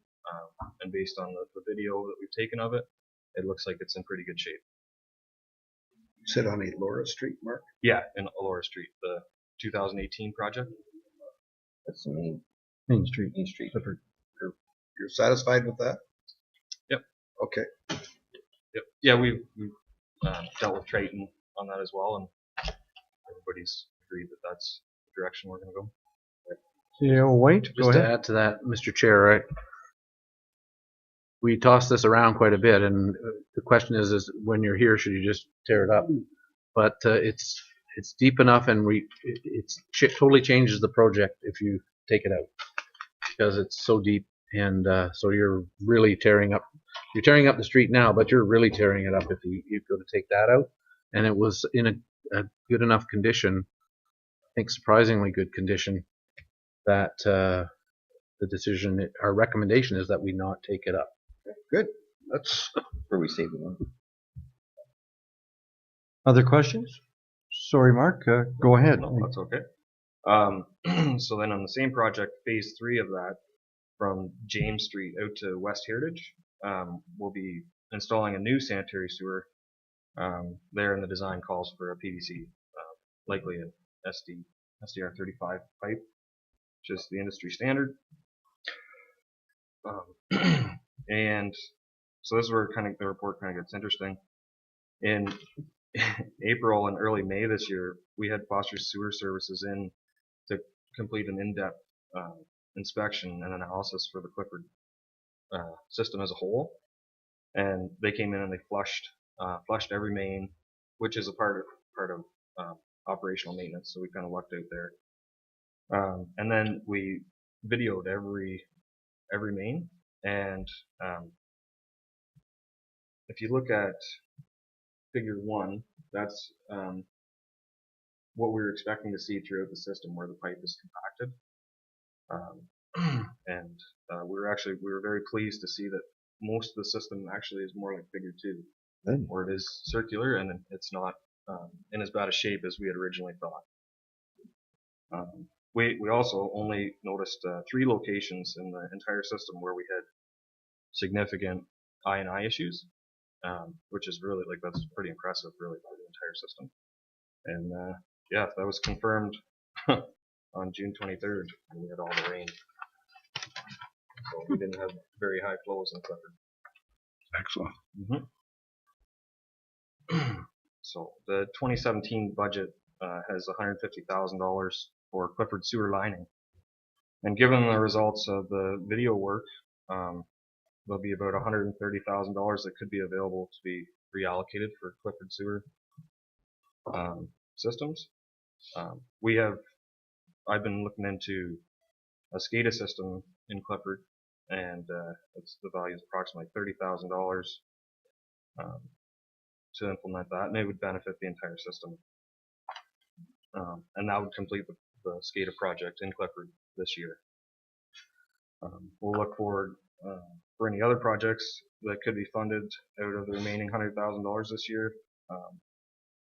and based on the video that we've taken of it, it looks like it's in pretty good shape. You said on Laura Street, Mark? Yeah, in Alora Street, the 2018 project. That's the Main Street. Main Street. You're satisfied with that? Yep. Okay. Yep. Yeah, we've dealt with Triton on that as well, and everybody's agreed that that's the direction we're going to go. Yeah, White, go Just to ahead. add to that, Mr. Chair, right? We toss this around quite a bit, and the question is when you're here, should you just tear it up? But it's deep enough, and it totally changes the project if you take it out, because it's so deep, and so you're really tearing up. You're tearing up the street now, but you're really tearing it up if you go to take that out. And it was in a good enough condition, I think surprisingly good condition, that the decision, our recommendation is that we not take it up. Good. That's where we save the money. Other questions? Sorry, Mark, go ahead. No, that's okay. So then on the same project, phase 3 of that, from James Street out to West Heritage, we'll be installing a new sanitary sewer there, and the design calls for a PVC, likely an SDR35 pipe, which is the industry standard. And so this is where the report kind of gets interesting. In April and early May this year, we had Foster Sewer Services in to complete an in-depth inspection and analysis for the Clifford system as a whole. And they came in and they flushed every main, which is a part of operational maintenance. So we kind of lucked out there. And then we videoed every main, and if you look at figure 1, that's what we were expecting to see throughout the system where the pipe is compacted. And we were very pleased to see that most of the system actually is more like figure 2, where it is circular and it's not in as bad a shape as we had originally thought. We also only noticed 3 locations in the entire system where we had significant I&I issues. which is really like that's pretty impressive, really, for the entire system. And yeah, that was confirmed on June 23rd, and we had all the rain, so we didn't have very high flows in Clifford. Excellent. So the 2017 budget has $150,000 for Clifford sewer lining. And given the results of the video work, there'll be about $130,000 that could be available to be reallocated for Clifford sewer systems. I've been looking into a SCADA system in Clifford, and the value is approximately $30,000 to implement that, and it would benefit the entire system. And that would complete the SCADA project in Clifford this year. We'll look forward for any other projects that could be funded out of the remaining $100,000 this year.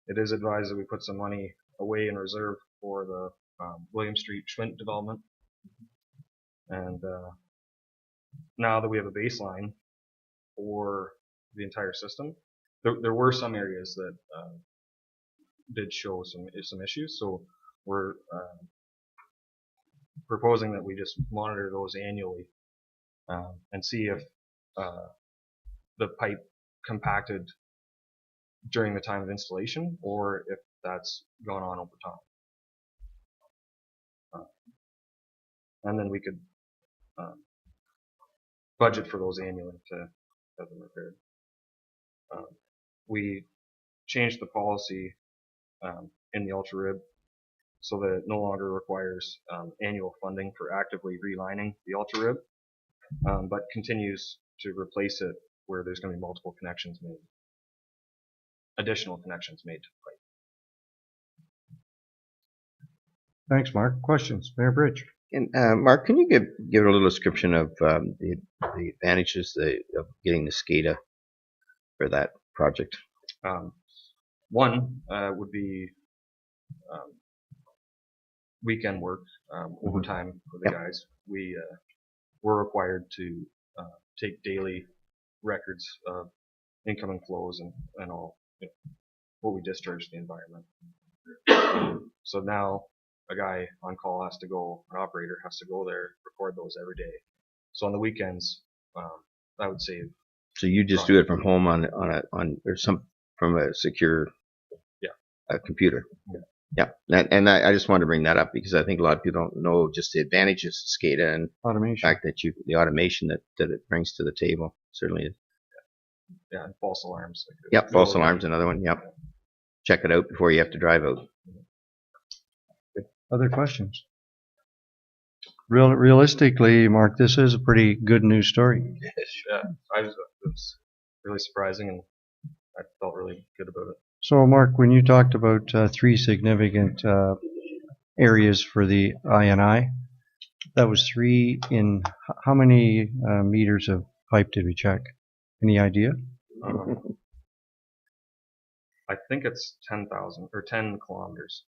It is advised that we put some money away in reserve for the William Street Schwint development. And now that we have a baseline for the entire system, there were some areas that did show some issues, so we're proposing that we just monitor those annually and see if the pipe compacted during the time of installation or if that's gone on over time. And then we could budget for those annually to have them repaired. We changed the policy in the Ultra Rib so that it no longer requires annual funding for actively relining the Ultra Rib, but continues to replace it where there's going to be multiple connections made, additional connections made to the pipe. Thanks, Mark. Questions? Mayor Bridge. And Mark, can you give a little description of the advantages of getting the SCADA for that project? One would be weekend work, overtime for the guys. We're required to take daily records of incoming flows and all, what we discharge to the environment. So now a guy on call has to go, an operator has to go there, record those every day. So on the weekends, that would save. So you just do it from home on or from a secure computer. Yeah, and I just wanted to bring that up because I think a lot of people don't know just the advantages of SCADA and automation. The fact that the automation that it brings to the table certainly is. Yeah, and false alarms. Yep, false alarms, another one. Yep, check it out before you have to drive out. Other questions? Realistically, Mark, this is a pretty good news story. Yeah, it was really surprising, and I felt really good about it. So, Mark, when you talked about 3 significant areas for the I&I, that was 3 in how many meters of pipe did we check? Any idea? I think it's 10,000 or 10 kilometers.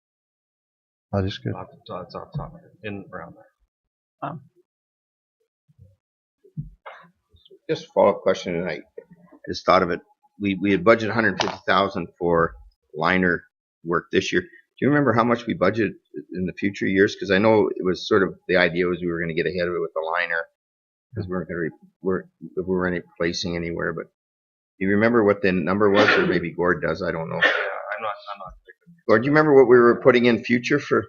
That is good. It's off the top of my head, in around there. Just a follow-up question, and I just thought of it. We had budgeted $150,000 for liner work this year. Do you remember how much we budgeted in the future years? Because I know it was sort of the idea was we were going to get ahead of it with the liner because we weren't replacing anywhere. But do you remember what the number was, or maybe Gord does? I don't know. Yeah, I'm not. Gord, do you remember what we were putting in future for?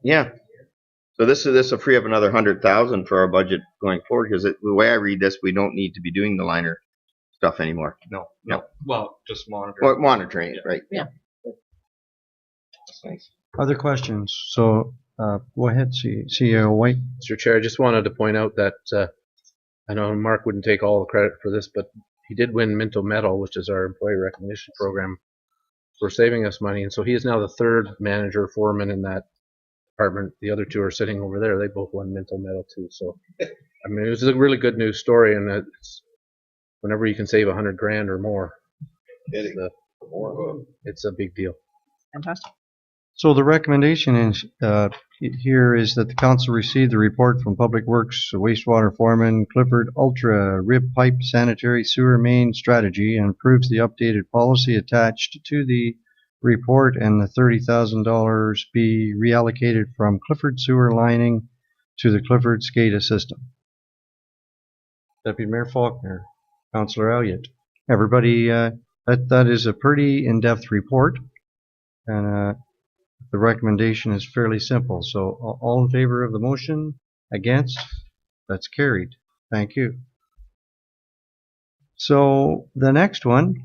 Yeah. So this will free up another $100,000 for our budget going forward because the way I read this, we don't need to be doing the liner stuff anymore. No. Well, just monitoring. Well, monitoring it, right? Yeah. That's nice. Other questions? So go ahead, CEO White. Mr. Chair, I just wanted to point out that I know Mark wouldn't take all the credit for this, but he did win Minto Medal, which is our employee recognition program, for saving us money. And so he is now the 3rd manager foreman in that department. The other 2 are sitting over there. They both won Minto Medal too. So, I mean, it was a really good news story, and it's, whenever you can save $100,000 or more, it's a big deal. Fantastic. So the recommendation is, here is that the council receive the report from Public Works wastewater foreman Clifford Ultra Rib Pipe Sanitary Sewer Main Strategy and approves the updated policy attached to the report, and the $30,000 be reallocated from Clifford sewer lining to the Clifford SCADA system. Deputy Mayor Faulkner, Councillor Elliott. Everybody, that is a pretty in-depth report, and the recommendation is fairly simple. So all in favor of the motion? Against? That's carried. Thank you. So the next one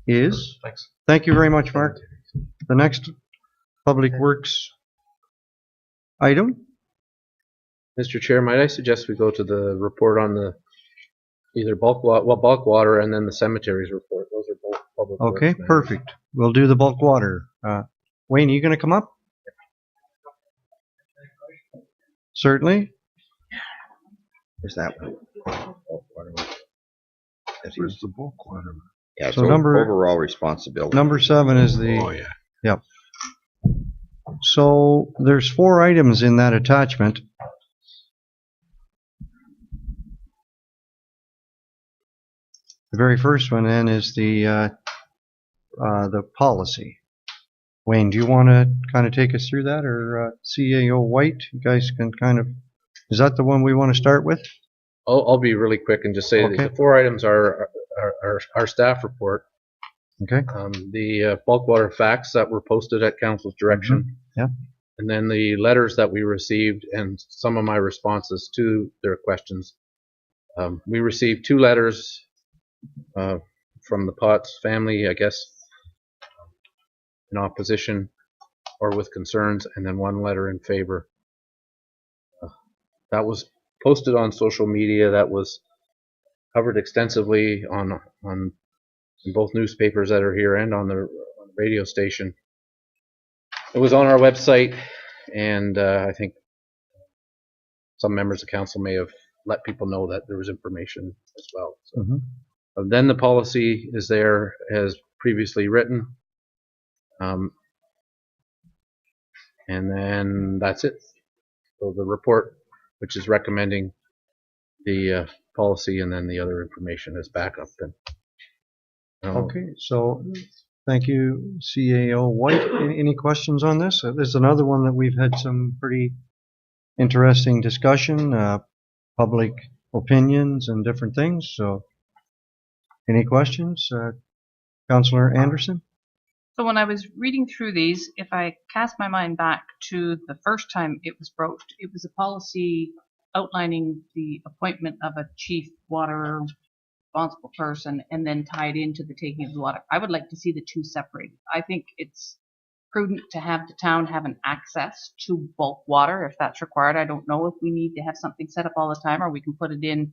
is, Thanks. thank you very much, Mark. The next Public Works item. Mr. Chair, might I suggest we go to the report on the either bulk water and then the cemeteries report. Those are both public works Okay, matters. perfect. We'll do the bulk water. Wayne, are you going to come up? Certainly. Where's that one? Where's the bulk water? Yeah, So so number- overall responsibility. Number 7 is the. Oh, yeah. Yep. So there's 4 items in that attachment. The very first one then is the policy. Wayne, do you want to kind of take us through that, or CAO White? You guys can kind of. Is that the one we want to start with? I'll be really quick and just say Okay. that the 4 items are our staff report, Okay. the bulk water facts that were posted at council's direction, Yeah. and then the letters that we received and some of my responses to their questions. We received 2 letters from the Potts family, I guess, in opposition or with concerns, and then 1 letter in favor. That was posted on social media. That was covered extensively in both newspapers that are here and on the radio station. It was on our website, and I think some members of council may have let people know that there was information as well. So, then the policy is there as previously written, and then that's it. So the report, which is recommending the policy, and then the other information as backup. Then. Okay, so thank you, CAO White. Any questions on this? There's another one that we've had some pretty interesting discussion, public opinions and different things. So any questions? Councillor Anderson? So when I was reading through these, if I cast my mind back to the first time it was broached, it was a policy outlining the appointment of a chief water responsible person and then tied into the taking of the water. I would like to see the 2 separated. I think it's prudent to have the town have an access to bulk water if that's required. I don't know if we need to have something set up all the time, or we can put it in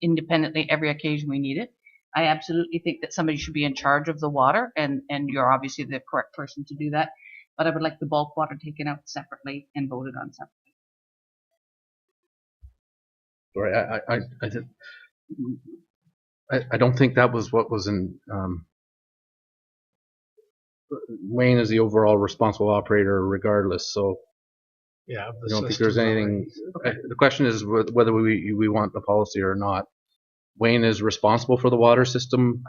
independently every occasion we need it. I absolutely think that somebody should be in charge of the water, and you're obviously the correct person to do that. But I would like the bulk water taken out separately and voted on separately. I don't think that was what was in. Wayne is the overall responsible operator, regardless. So Yeah. I don't think there's anything. The question is whether we want the policy or not. Wayne is responsible for the water system.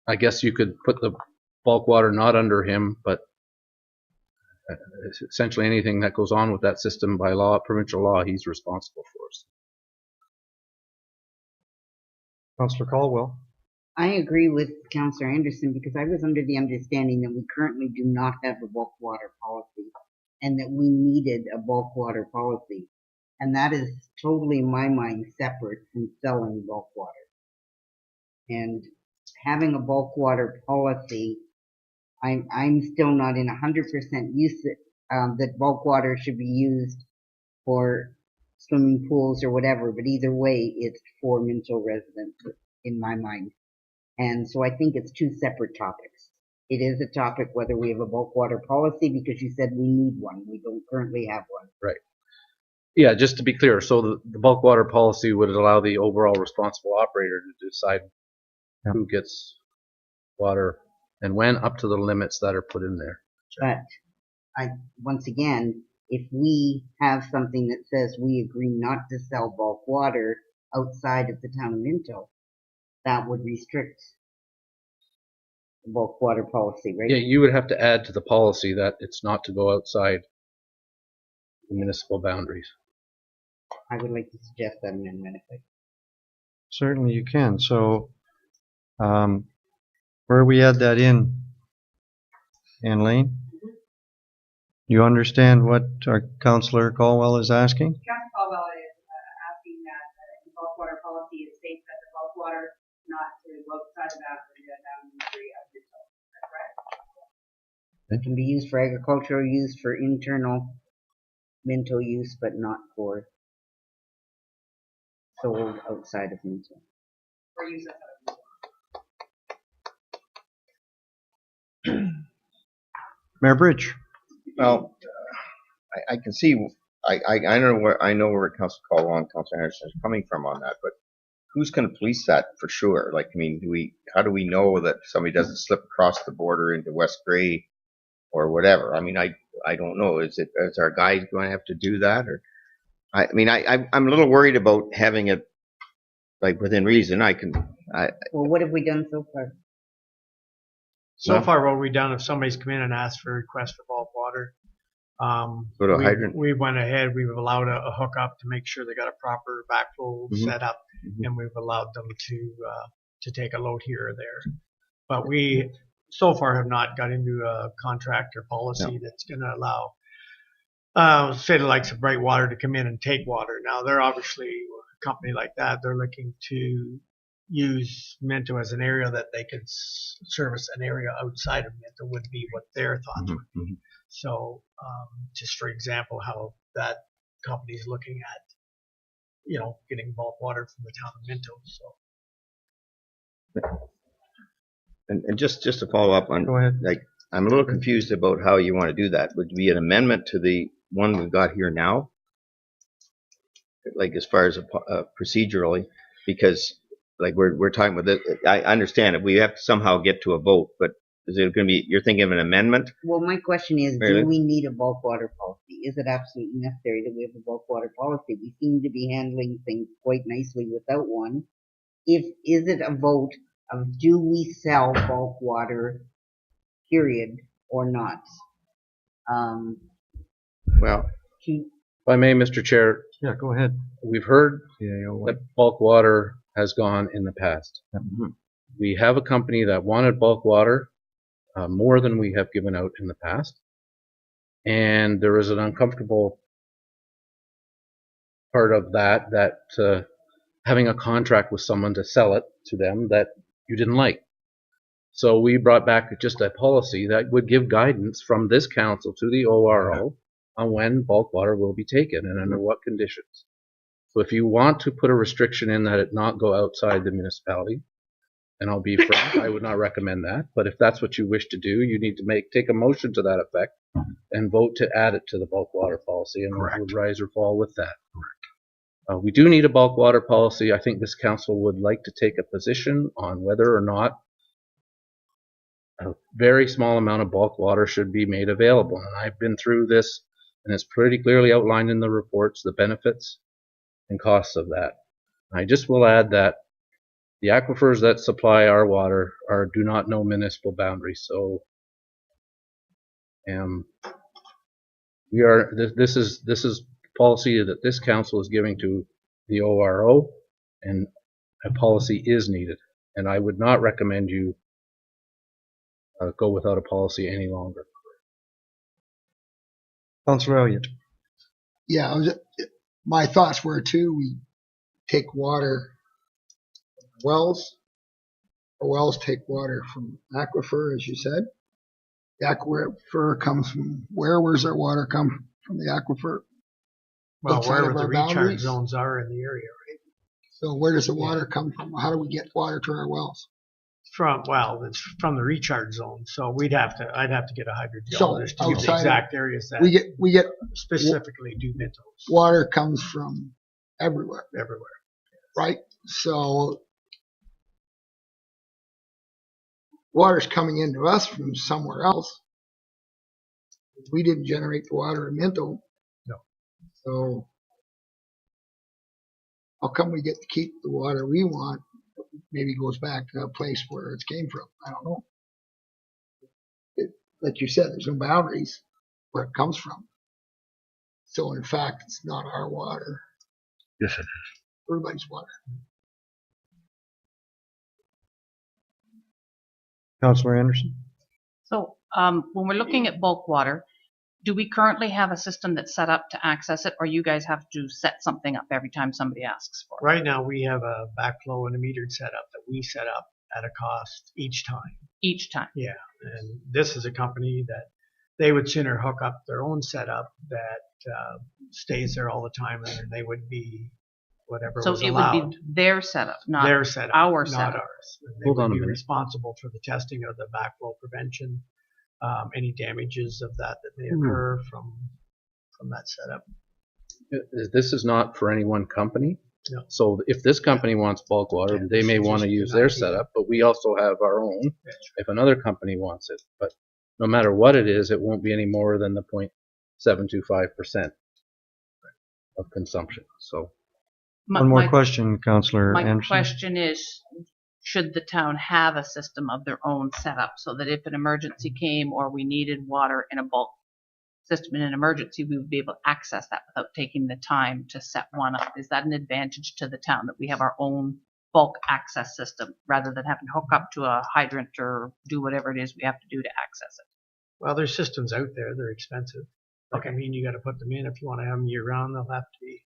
I guess you could put the bulk water not under him, but essentially anything that goes on with that system by law, provincial law, he's responsible for. Councillor Caldwell? I agree with Councillor Anderson because I was under the understanding that we currently do not have a bulk water policy and that we needed a bulk water policy. And that is totally, in my mind, separate from selling bulk water. And having a bulk water policy, I'm still not in 100% use that bulk water should be used for swimming pools or whatever, but either way, it's for Minto residents in my mind. And so I think it's 2 separate topics. It is a topic whether we have a bulk water policy, because you said we need one. We don't currently have one. Right. Yeah, just to be clear, so the bulk water policy would allow the overall responsible operator to decide who gets water and when, up to the limits that are put in there. But once again, if we have something that says we agree not to sell bulk water outside of the town of Minto, that would restrict the bulk water policy, right? Yeah, you would have to add to the policy that it's not to go outside the municipal boundaries. I would like to suggest that amendment. Certainly you can. So, where we add that in, Ann Lane? You understand what our Councillor Caldwell is asking? Councillor Caldwell is asking that the bulk water policy is states that the bulk water not to go outside of that boundary of Minto. Is that correct? It can be used for agricultural use, for internal Minto use, but not for sold outside of Minto. Or use outside of Mayor Bridge? Well, I can see, I know where Councilor Caldwell and Councilor Anderson is coming from on that, but who's going to police that for sure? Like, I mean, how do we know that somebody doesn't slip across the border into West Gray or whatever? I mean, I don't know. Is our guys going to have to do that? Or, I mean, I'm a little worried about having it like within reason. Well, what have we done so far? So far, what we've done, if somebody's come in and asked for a request for bulk water, Go to a hydrant. we went ahead, we've allowed a hookup to make sure they got a proper backflow set up, and we've allowed them to take a load here or there. But we so far have not got into a contract or policy that's going to allow, say the likes of Bright Water to come in and take water. Now they're obviously a company like that. They're looking to use Minto as an area that they could service an area outside of Minto would be what their thoughts would be. So just for example, how that company is looking at, getting bulk water from the town of Minto. So. And just to follow up on, Go ahead. like, I'm a little confused about how you want to do that. Would it be an amendment to the one we've got here now? Like, as far as procedurally, because like we're talking about this, I understand it. We have to somehow get to a vote, but is it going to be? You're thinking of an amendment? Well, my question is, Really? do we need a bulk water policy? Is it absolutely necessary that we have a bulk water policy? We seem to be handling things quite nicely without one. Is it a vote of do we sell bulk water, period, or not? Well, If I may, Mr. Chair, Yeah, go ahead. we've heard that bulk water has gone in the past. We have a company that wanted bulk water more than we have given out in the past. And there is an uncomfortable part of that having a contract with someone to sell it to them that you didn't like. So we brought back just a policy that would give guidance from this council to the ORO on when bulk water will be taken and under what conditions. So if you want to put a restriction in that it not go outside the municipality, and I'll be frank, I would not recommend that. But if that's what you wish to do, you need to take a motion to that effect and vote to add it to the bulk water policy, and it would rise or fall with that. We do need a bulk water policy. I think this council would like to take a position on whether or not a very small amount of bulk water should be made available. And I've been through this, and it's pretty clearly outlined in the reports, the benefits and costs of that. I just will add that the aquifers that supply our water do not know municipal boundaries. So this is policy that this council is giving to the ORO, and a policy is needed. And I would not recommend you go without a policy any longer. Councillor Elliott. Yeah, my thoughts were too, we take water from wells. Or wells take water from aquifer, as you said. The aquifer comes from where? Where's our water come from the aquifer? Well, Outside wherever of the our recharge boundaries? zones are in the area, right? So where does the water come from? How do we get water to our wells? It's from the recharge zone. So I'd have to get a hydrogeologist So to give the outside of- exact areas that We get specifically do Mintos water comes from everywhere, everywhere. right? So water's coming into us from somewhere else. We didn't generate the water in Minto. No. So how come we get to keep the water we want? Maybe it goes back to a place where it came from. I don't know. Like you said, there's no boundaries where it comes from. So in fact, it's not our water. Yes, it is. Everybody's water. Councillor Anderson? So when we're looking at bulk water, do we currently have a system that's set up to access it, or you guys have to set something up every time somebody asks for it? Right now, we have a backflow and a metered setup that we set up at a cost each time. Each time? Yeah, and this is a company that they would sooner hook up their own setup that stays there all the time, and then they would be whatever So was it allowed. would be their setup, not Their setup, our not setup. ours. And they Hold would on a be minute. responsible for the testing of the backflow prevention, any damages of that may occur from that setup. This is not for any one company. No. So if this company wants bulk water, Yeah, they this may is want to just use an their idea. setup, but we also have our own That's if another company wants it. But no matter what it is, it won't be any more than the 0.725% of consumption. So One more question, Councillor My Anderson. question is, should the town have a system of their own set up so that if an emergency came or we needed water in a bulk system in an emergency, we would be able to access that without taking the time to set one up? Is that an advantage to the town that we have our own bulk access system rather than having to hook up to a hydrant or do whatever it is we have to do to access it? Well, there's systems out there. They're expensive. Like, I mean, you got to put them in. If you want to have them year round, they'll have to be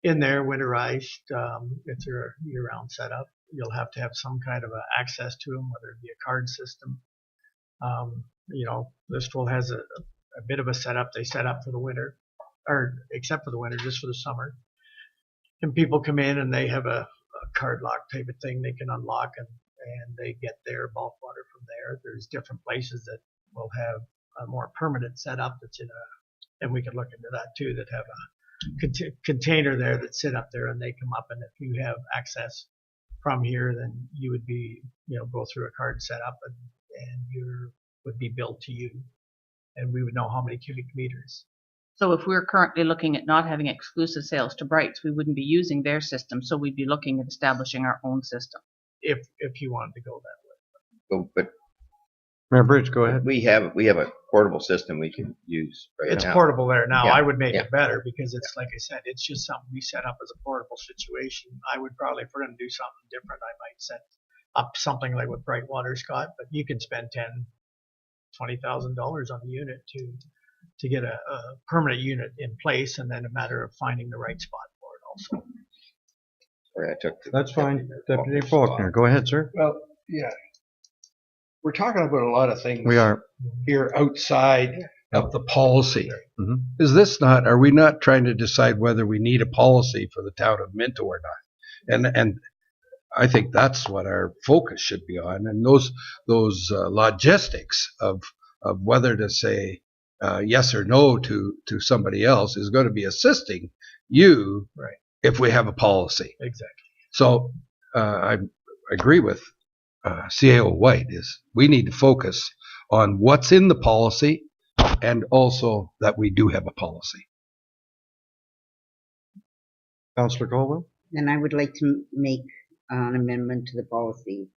in there winterized. If they're a year round setup, you'll have to have some kind of access to them, whether it be a card system. You know, Listowel has a bit of a setup. They set up for the winter, or except for the winter, just for the summer. And people come in and they have a card lock type of thing they can unlock, and they get their bulk water from there. There's different places that will have a more permanent setup that's in a, and we could look into that too, that have a container there that sit up there and they come up, and if you have access from here, then you would be, you know, go through a card setup and you would be billed to you, and we would know how many cubic meters. So if we're currently looking at not having exclusive sales to Brights, we wouldn't be using their system, so we'd be looking at establishing our own system. If you wanted to go that way. But Mayor Bridge, go ahead. we have a portable system we can use right It's now. portable there now. Yeah, I would make yeah. it better because it's, like I said, it's just something we set up as a portable situation. I would probably, if we're going to do something different, I might set up something like what Brightwater's got, but you can spend $20,000 on the unit to get a permanent unit in place, and then a matter of finding the right spot for it also. Sorry, I took the That's fine. Deputy spot. Faulkner, go ahead, sir. Well, yeah. We're talking about a lot of things We are. here outside of the policy. Mhm. Are we not trying to decide whether we need a policy for the town of Minto or not? And I think that's what our focus should be on. And those logistics of whether to say yes or no to somebody else is going to be assisting you Right. if we have a policy. Exactly. So I agree with CAO White is we need to focus on what's in the policy and also that we do have a policy. Councillor Colwell? And I would like to make an amendment to the policy,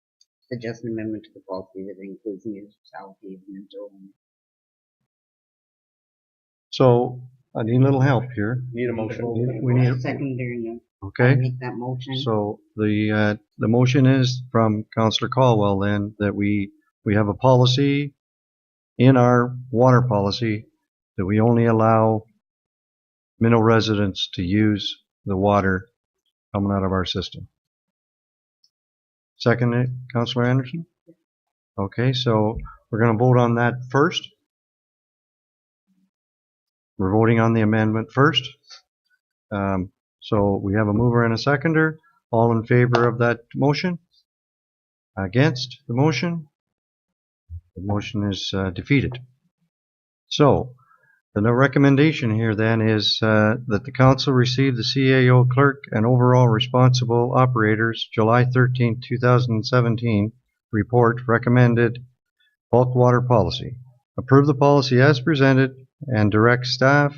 suggest an amendment to the policy that includes municipalities and Minto. So I need a little help here. need a motion. We need, Secondary, okay. make that motion. So the motion is from Councillor Caldwell then that we have a policy in our water policy that we only allow Minto residents to use the water coming out of our system. Second, Councillor Anderson? Okay, so we're going to vote on that first. We're voting on the amendment first. So we have a mover and a seconder. All in favor of that motion? Against the motion? The motion is defeated. So the recommendation here then is that the council receive the CAO clerk and overall responsible operators July 13, 2017 report recommended bulk water policy. Approve the policy as presented and direct staff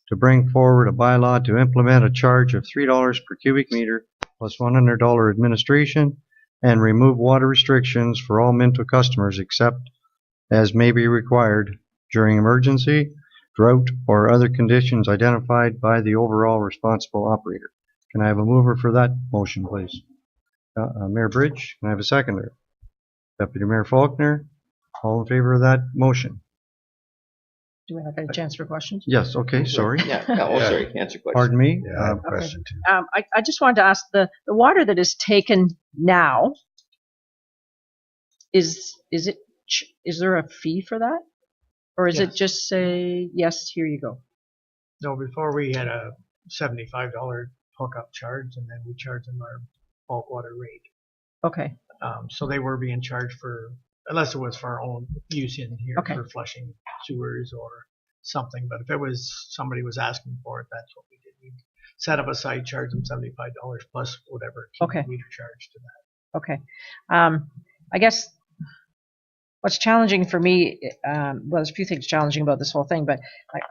to bring forward a bylaw to implement a charge of $3 per cubic meter plus $100 administration and remove water restrictions for all Minto customers except as may be required during emergency, drought, or other conditions identified by the overall responsible operator. Can I have a mover for that motion, please? Mayor Bridge, can I have a seconder? Deputy Mayor Faulkner, all in favor of that motion? Do we have a chance for questions? Yes, okay, sorry. Yeah, sorry, answer question. Pardon me. Yeah, I have a question too. I just wanted to ask the water that is taken now, is there a fee for that? Or is it Yes. just say, yes, here you go? No, before we had a $75 hookup charge, and then we charged them our bulk water rate. Okay, So they were being charged for, unless it was for our own use in here Okay. for flushing sewers or something. But if it was somebody was asking for it, that's what we did. We set up a site, charge them $75 plus whatever Okay. cubic meter charge to that. okay. I guess what's challenging for me, well, there's a few things challenging about this whole thing, but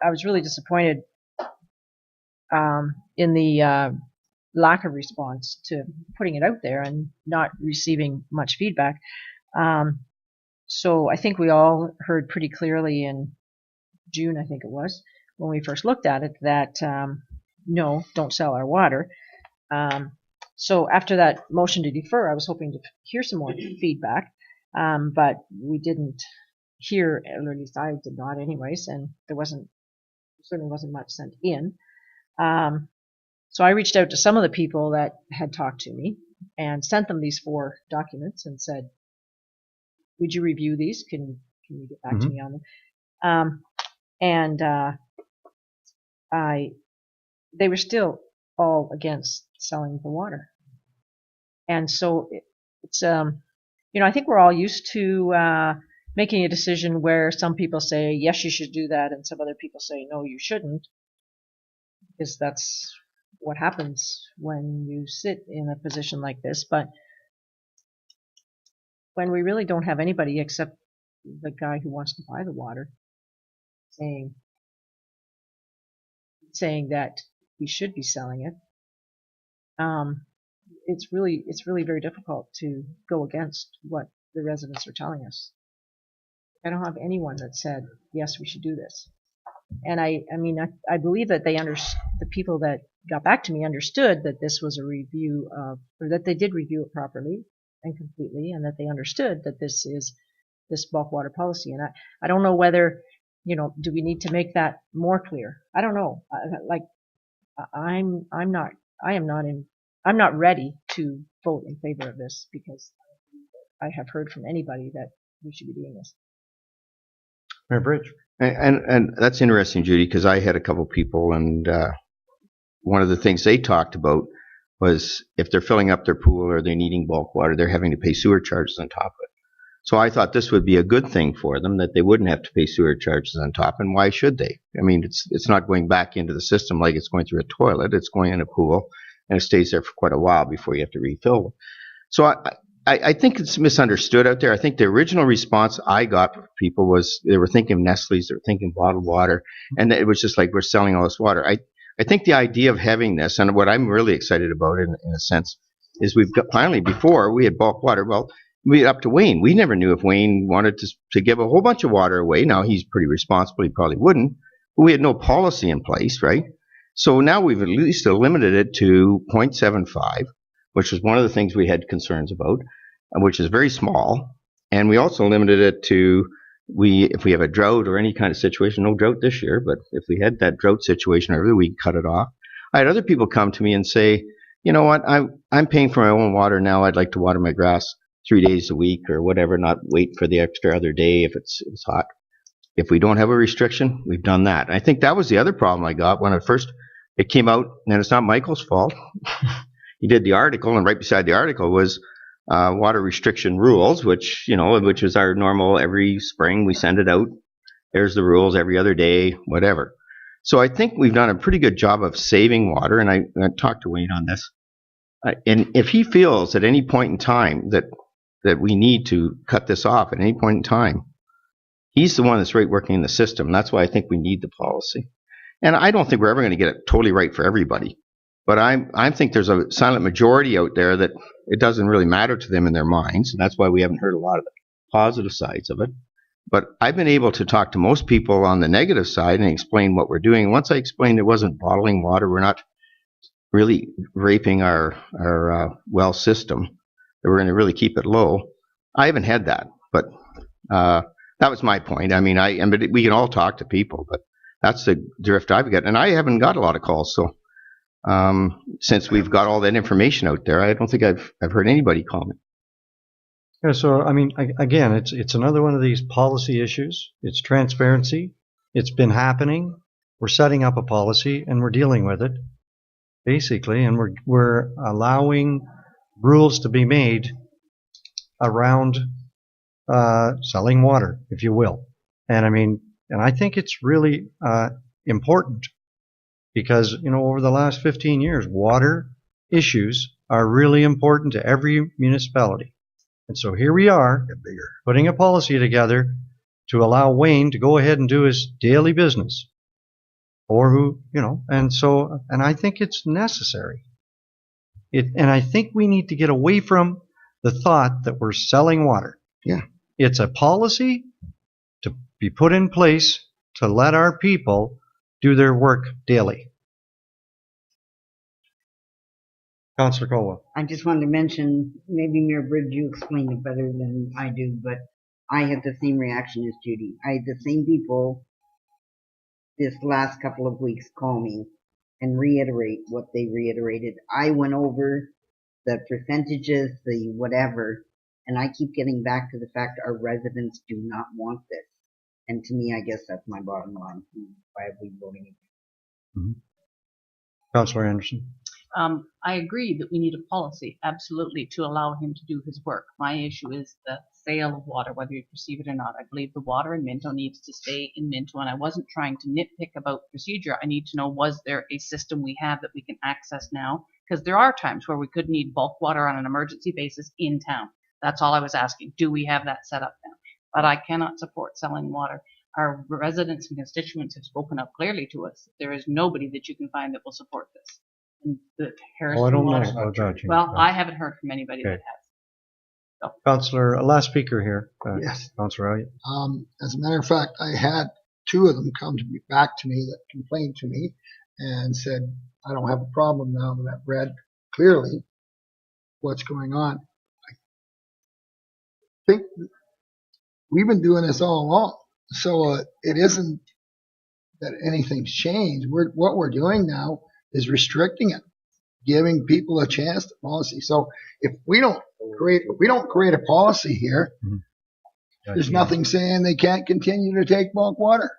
I was really disappointed in the lack of response to putting it out there and not receiving much feedback. So I think we all heard pretty clearly in June, I think it was, when we first looked at it, that no, don't sell our water. So after that motion to defer, I was hoping to hear some more feedback, but we didn't hear, or at least I did not anyways, and certainly wasn't much sent in. So I reached out to some of the people that had talked to me and sent them these 4 documents and said, would you review these? Can you get back to me on them? They were still all against selling the water. And so it's, I think we're all used to making a decision where some people say, yes, you should do that, and some other people say, no, you shouldn't, because that's what happens when you sit in a position like this. But when we really don't have anybody except the guy who wants to buy the water saying that we should be selling it, it's really very difficult to go against what the residents are telling us. I don't have anyone that said, yes, we should do this. And I believe that the people that got back to me understood that this was a review of, or that they did review it properly and completely, and that they understood that this is this bulk water policy. And I don't know whether, do we need to make that more clear? I don't know. I'm not ready to vote in favor of this, because I have heard from anybody that we should be doing this. Mayor Bridge. And that's interesting, Judy, because I had a couple people, and one of the things they talked about was if they're filling up their pool or they're needing bulk water, they're having to pay sewer charges on top of it. So I thought this would be a good thing for them, that they wouldn't have to pay sewer charges on top. And why should they? I mean, it's not going back into the system like it's going through a toilet. It's going in a pool, and it stays there for quite a while before you have to refill them. So I think it's misunderstood out there. I think the original response I got from people was they were thinking Nestle's, they were thinking bottled water, and it was just like, we're selling all this water. I think the idea of having this, and what I'm really excited about in a sense, is we've got, finally, before we had bulk water, well, we had up to Wayne. We never knew if Wayne wanted to give a whole bunch of water away. Now, he's pretty responsible. He probably wouldn't. But we had no policy in place, right? So now we've at least limited it to 0.75, which was one of the things we had concerns about, which is very small. And we also limited it to, if we have a drought or any kind of situation, no drought this year, but if we had that drought situation earlier, we'd cut it off. I had other people come to me and say, you know what, I'm paying for my own water now. I'd like to water my grass 3 days a week or whatever, not wait for the extra other day if it's hot. If we don't have a restriction, we've done that. And I think that was the other problem I got when it came out, and it's not Michael's fault. He did the article, and right beside the article was water restriction rules, which is our normal, every spring we send it out. There's the rules every other day, whatever. So I think we've done a pretty good job of saving water, and I talked to Wayne on this. And if he feels at any point in time that we need to cut this off at any point in time, He's the one that's right working in the system. That's why I think we need the policy. And I don't think we're ever going to get it totally right for everybody. But I think there's a silent majority out there that it doesn't really matter to them in their minds. And that's why we haven't heard a lot of the positive sides of it. But I've been able to talk to most people on the negative side and explain what we're doing. Once I explained it wasn't bottling water, we're not really raping our well system, that we're going to really keep it low. I haven't had that, but that was my point. I mean, but we can all talk to people, but that's the drift I've got. And I haven't got a lot of calls, so since we've got all that information out there, I don't think I've heard anybody call me. Yeah, so I mean, again, it's another one of these policy issues. It's transparency. It's been happening. We're setting up a policy and we're dealing with it, basically, and we're allowing rules to be made around selling water, if you will. And I mean, and I think it's really important because, you know, over the last 15 years, water issues are really important to every municipality. And so here we are, putting a policy together to allow Wayne to go ahead and do his daily business. Or who, you know, and I think it's necessary. And I think we need to get away from the thought that we're selling water. Yeah. It's a policy to be put in place to let our people do their work daily. Councillor Colwell. I just wanted to mention, maybe Mayor Bridge, you explain it better than I do, but I had the same reaction as Judy. I had the same people this last couple of weeks call me and reiterate what they reiterated. I went over the percentages, the whatever, and I keep getting back to the fact our residents do not want this. And to me, I guess that's my bottom line. Why are we voting against? Mm-hmm. Councillor Anderson. I agree that we need a policy, absolutely, to allow him to do his work. My issue is the sale of water, whether you perceive it or not. I believe the water in Minto needs to stay in Minto, and I wasn't trying to nitpick about procedure. I need to know, was there a system we have that we can access now? Because there are times where we could need bulk water on an emergency basis in town. That's all I was asking. Do we have that set up now? But I cannot support selling water. Our residents and constituents have spoken up clearly to us. There is nobody that you can find that will support this. Oh, I don't know. Well, I haven't heard from anybody that has. So. Councillor, last speaker here. Yes. Councillor Elliott. As a matter of fact, I had two of them come back to me that complained to me and said, I don't have a problem now that I've read clearly what's going on. I think we've been doing this all along. So it isn't that anything's changed. What we're doing now is restricting it, giving people a chance to policy. So if we don't create a policy here, there's nothing saying they can't continue to take bulk water.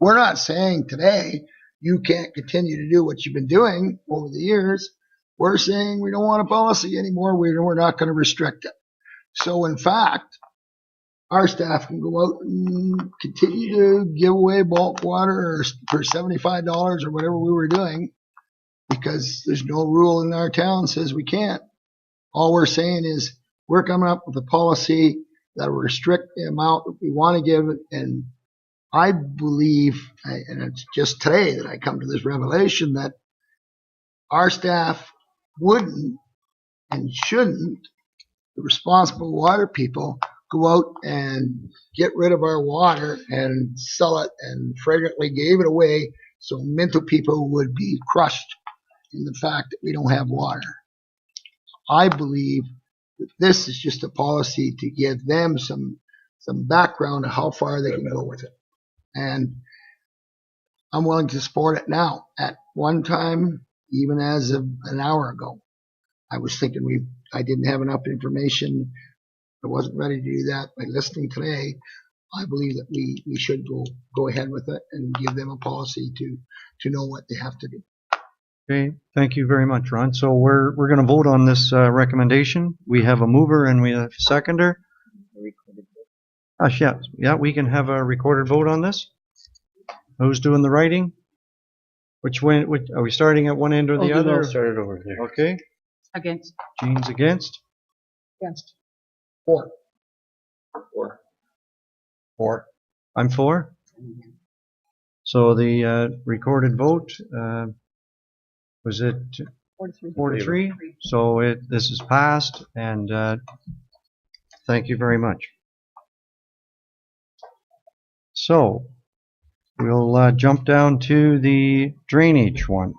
We're not saying today you can't continue to do what you've been doing over the years. We're saying we don't want a policy anymore. We're not going to restrict it. So in fact, our staff can go out and continue to give away bulk water for $75 or whatever we were doing, because there's no rule in our town that says we can't. All we're saying is we're coming up with a policy that will restrict the amount that we want to give it. And I believe, and it's just today that I come to this revelation, that our staff wouldn't and shouldn't, the responsible water people, go out and get rid of our water and sell it and fragrantly gave it away so Minto people would be crushed in the fact that we don't have water. I believe that this is just a policy to give them some background of how far they can go with it. And I'm willing to support it now. At one time, even as of an hour ago, I was thinking I didn't have enough information. I wasn't ready to do that. By listening today, I believe that we should go ahead with it and give them a policy to know what they have to do. Okay, thank you very much, Ron. So we're going to vote on this recommendation. We have a mover and we have a seconder. Yeah, we can have a recorded vote on this. Who's doing the writing? Which are we starting at one end or the other? I'll start it over here. Okay. Against. Jean's against. Against. 4. For. I'm for. So the recorded vote, was it 4-3? So this is passed, and thank you very much. So we'll jump down to the drainage one.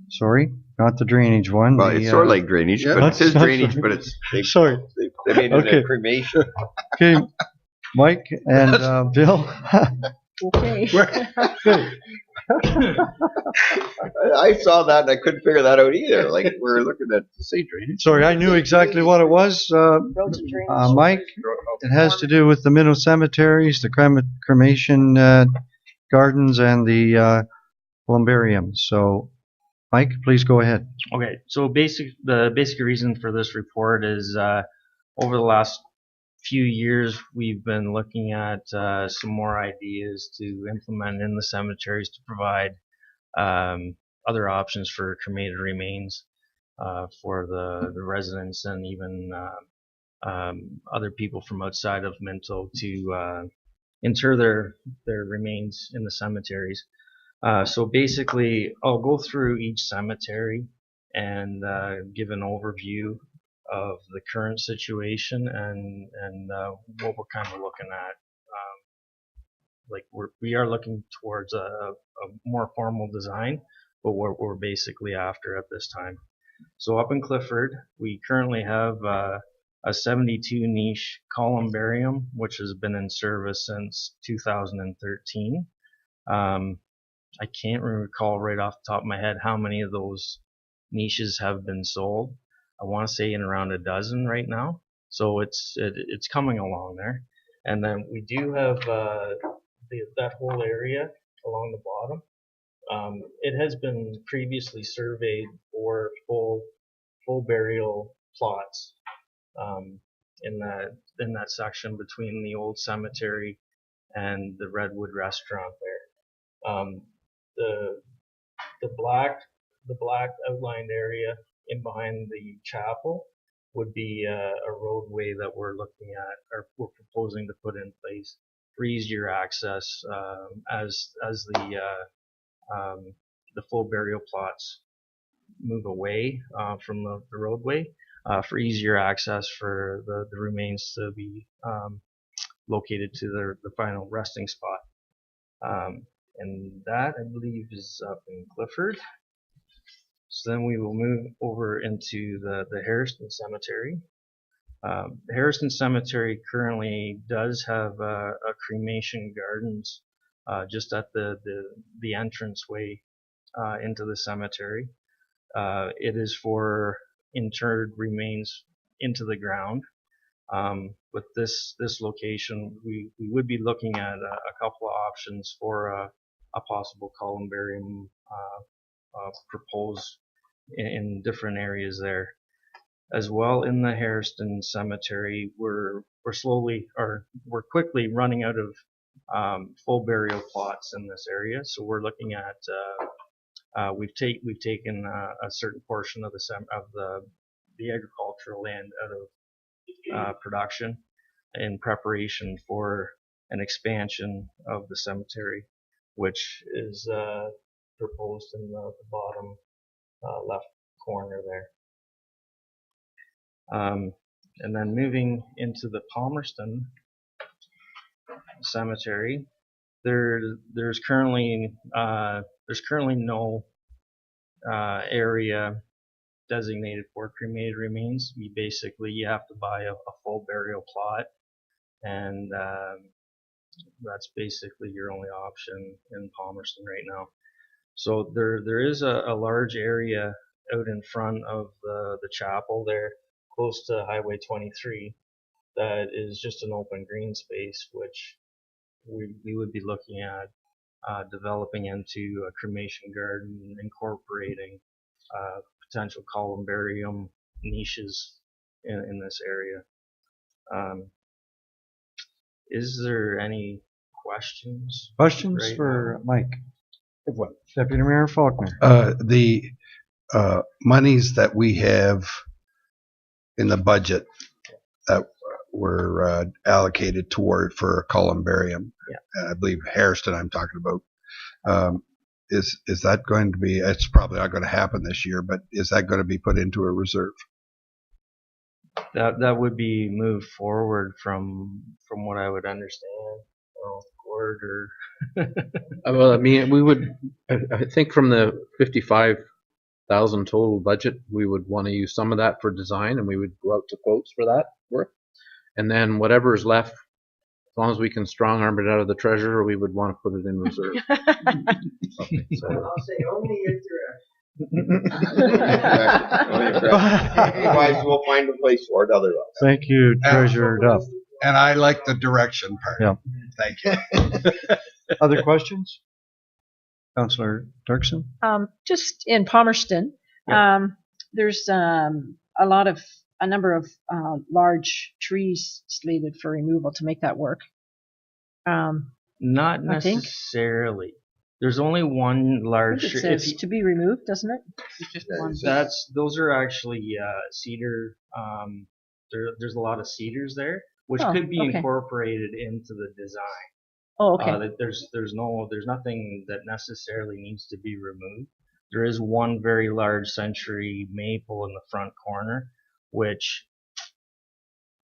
Sorry, not the drainage one. Well, it's sort of like drainage, but it says drainage, but it's sorry. They made it a cremation. Okay, Mike and Bill. Okay. I saw that and I couldn't figure that out either. Like we're looking at the same drainage. Sorry, I knew exactly what it was. Mike, it has to do with the Minto cemeteries, the cremation gardens, and the columbariums. So, Mike, please go ahead. Okay, so the basic reason for this report is over the last few years we've been looking at some more ideas to implement in the cemeteries to provide other options for cremated remains for the residents and even other people from outside of Minto to inter their remains in the cemeteries. So basically, I'll go through each cemetery and give an overview of the current situation and what we're kind of looking at. Like we are looking towards a more formal design, but what we're basically after at this time. So up in Clifford, we currently have a 72 niche columbarium, which has been in service since 2013. I can't recall right off the top of my head how many of those niches have been sold. I want to say in around a dozen right now. So it's coming along there. And then we do have that whole area along the bottom. It has been previously surveyed for full burial plots in that section between the old cemetery and the Redwood restaurant there. The black outlined area in behind the chapel would be a roadway that we're looking at, or we're proposing to put in place for easier access as the full burial plots move away from the roadway for easier access for the remains to be located to the final resting spot. And that, I believe, is up in Clifford. So then we will move over into the Harrison Cemetery. The Harrison Cemetery currently does have a cremation gardens just at the entranceway into the cemetery. It is for interred remains into the ground. With this location, we would be looking at a couple of options for a possible columbarium proposed in different areas there. As well, in the Harrison Cemetery, we're quickly running out of full burial plots in this area. So we're looking at we've taken a certain portion of the agricultural land out of production in preparation for an expansion of the cemetery, which is proposed in the bottom left corner there. And then moving into the Palmerston Cemetery, there's currently no area designated for cremated remains. You have to buy a full burial plot, and that's basically your only option in Palmerston right now. So there is a large area out in front of the chapel there, close to Highway 23, that is just an open green space, which we would be looking at developing into a cremation garden, incorporating potential columbarium niches in this area. Is there any questions? Questions right for now? Mike? What? Deputy Mayor Faulkner. The monies that we have in the budget that were allocated toward for a columbarium. Yeah. I believe Hairston I'm talking about. Is that going to be? It's probably not going to happen this year, but is that going to be put into a reserve? That would be moved forward from what I would understand. Gord or Well, I mean, we would. I think from the 55,000 total budget, we would want to use some of that for design, and we would go out to quotes for that work. And then whatever is left, as long as we can strong arm it out of the treasurer, we would want to put it in reserve. Okay, so. I'll say only if Otherwise, we'll find a place for it otherwise. Thank you, Treasurer Duff. And I like the direction part. Yeah. Thank you. Other questions? Councillor Dirksen? Just in Palmerston, there's a number of large trees slated for removal to make that work. Not necessarily. There's only one large. It says to be removed, doesn't it? Just one. Those are actually cedar. There's a lot of cedars there, which could be incorporated into the design. Oh, okay. There's nothing that necessarily needs to be removed. There is one very large century maple in the front corner, which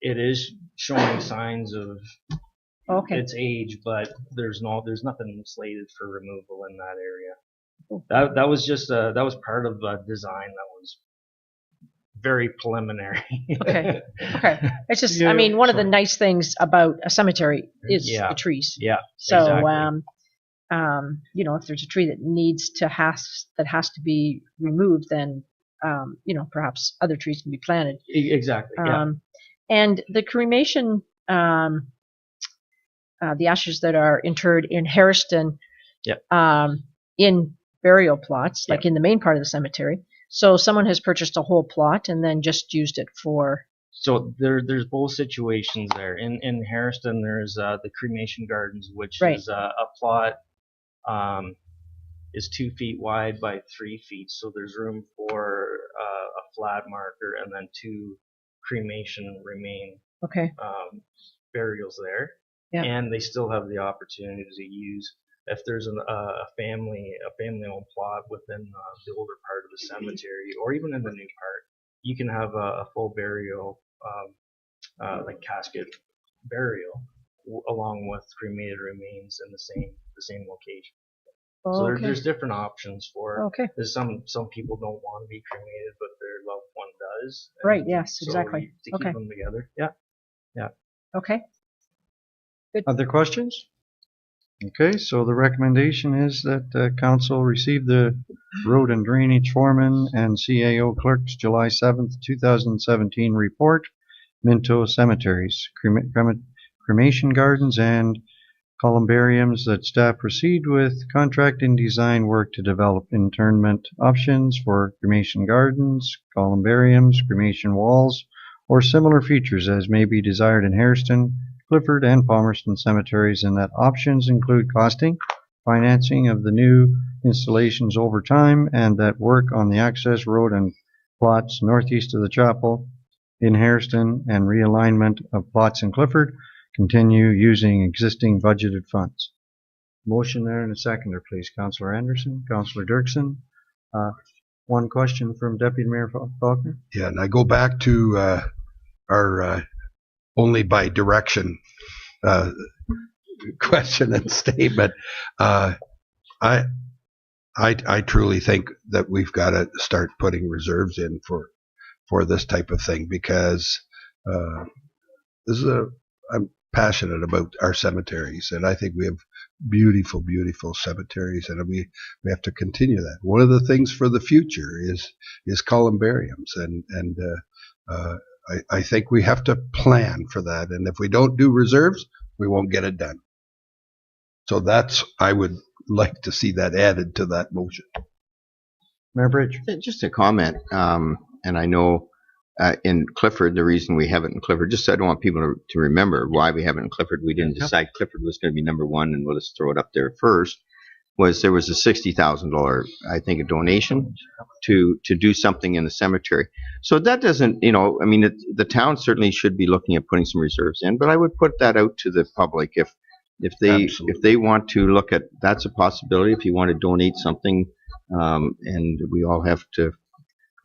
it is showing signs of its age, but there's nothing slated for removal in that area. That was just that was part of a design that was very preliminary. Okay. It's just, I mean, one of the nice things about a cemetery is the trees. Yeah. So, exactly. If there's a tree that has to be removed, then perhaps other trees can be planted. Exactly. Yeah. And the cremation, the ashes that are interred in Hairston, in burial plots, like in the main part of the cemetery. So someone has purchased a whole plot and then just used it for. So there's both situations there. In Hairston, there's the cremation gardens, which is a plot is 2 feet wide by 3 feet. So there's room for a flag marker and then 2 cremation remain burials there. Yeah. And they still have the opportunity to use, if there's a family-owned plot within the older part of the cemetery, or even in the new part, you can have a full burial, like casket burial, along with cremated remains in the same location. So there's different options for. There's some people don't want to be cremated, but their loved one does. Right. Yes. Exactly. To keep them together. Yeah. Yeah. Okay. Good. Other questions? Okay, so the recommendation is that council receive the road and drainage foreman and CAO clerk's July 7th, 2017 report, Minto cemeteries, cremation gardens, and columbariums, that staff proceed with contract and design work to develop internment options for cremation gardens, columbariums, cremation walls, or similar features as may be desired in Hairston, Clifford, and Palmerston cemeteries, and that options include costing, financing of the new installations over time, and that work on the access road and plots northeast of the chapel in Hairston and realignment of plots in Clifford continue using existing budgeted funds. Motion there and a seconder, please. Councillor Anderson, Councillor Dirksen. One question from Deputy Mayor Faulkner. Yeah, and I go back to our only by direction question and statement. I truly think that we've got to start putting reserves in for this type of thing, because I'm passionate about our cemeteries, and I think we have beautiful cemeteries, and we have to continue that. One of the things for the future is columbariums, and I think we have to plan for that, and if we don't do reserves, we won't get it done. So I would like to see that added to that motion. Mayor Bridge. Just a comment, and I know in Clifford, the reason we have it in Clifford, just so I don't want people to remember why we have it in Clifford. We didn't decide Clifford was going to be number one, and we'll just throw it up there first. was there was a $60,000, I think, a donation to do something in the cemetery. So that doesn't, I mean, the town certainly should be looking at putting some reserves in, but I would put that out to the public if they want to look at, that's a possibility. If you want to donate something, and we all have to.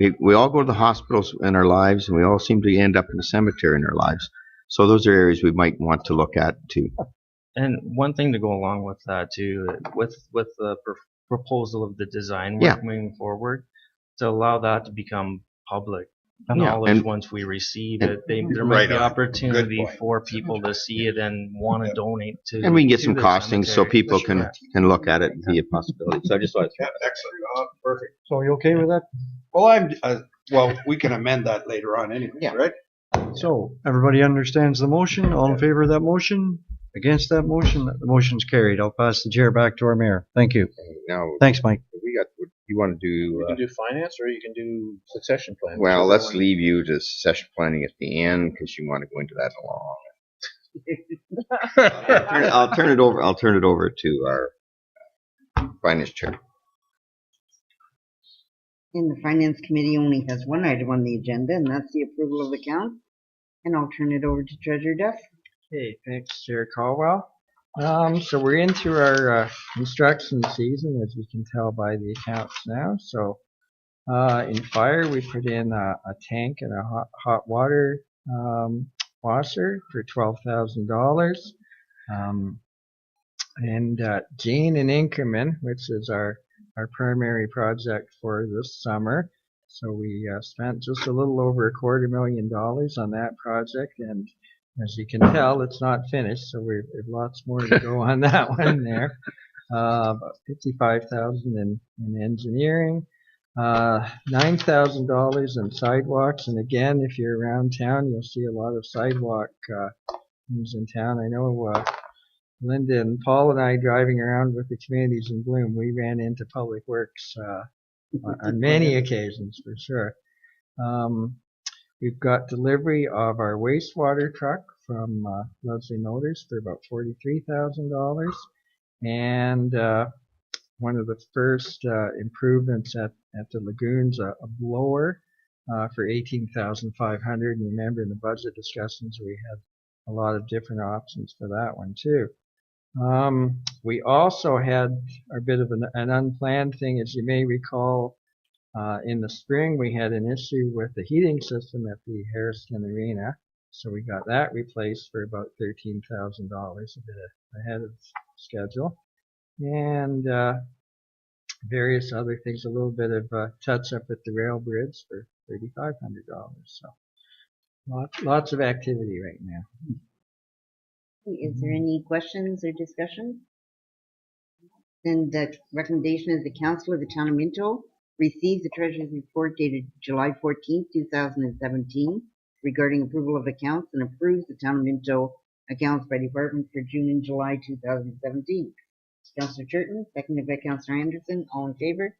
We all go to the hospitals in our lives, and we all seem to end up in the cemetery in our lives. So those are areas we might want to look at too. And one thing to go along with that too, with the proposal of the design work Yeah. moving forward, to allow that to become public Yeah, knowledge and- once we receive it. There Right might be on. opportunity Good point. for people to see it and want to donate to. And we can get to some the costings so cemetery. people can look at it and be a possibility. So I just thought. Excellent. Perfect. So you okay with that? Well, we can amend that later on anyway, Yeah. right? So everybody understands the motion? All in favor of that motion? Against that motion? The motion's carried. I'll pass the chair back to our mayor. Thank you. Now Thanks, Mike. we got. You want to You do? can do finance or you can do succession plan. Well, let's leave you to succession planning at the end because you want to go into that long. I'll turn it over. I'll turn it over to our finance chair. And the Finance Committee only has one item on the agenda, and that's the approval of accounts. And I'll turn it over to Treasurer Duff. Okay, thanks, Chair Caldwell. So we're into our construction season, as you can tell by the accounts now. So in fire, we put in a tank and a hot water washer for $12,000. And Jane and Inkerman, which is our primary project for this summer. So we spent just a little over $250,000 on that project, and as you can tell, it's not finished, so we have lots more to go on that one there. About $55,000 in engineering, $9,000 in sidewalks, and again, if you're around town, you'll see a lot of sidewalk things in town. I know Linda and Paul and I driving around with the communities in bloom, we ran into Public Works on many occasions for sure. We've got delivery of our wastewater truck from Leslie Motors for about $43,000, and one of the first improvements at the lagoons, a blower for $18,500. And remember, in the budget discussions, we had a lot of different options for that one too. We also had a bit of an unplanned thing, as you may recall. In the spring, we had an issue with the heating system at the Harrison Arena, so we got that replaced for about $13,000, a bit ahead of schedule. And various other things, a little bit of touch-up at the rail bridge for $3,500. So lots of activity right now. Is there any questions or discussion? Then the recommendation is the Council of the Town of Minto receives the Treasurer's report dated July 14th, 2017 regarding approval of accounts and approves the Town of Minto accounts by department for June and July 2017. Councillor Churton, seconded by Councillor Anderson. All in favor?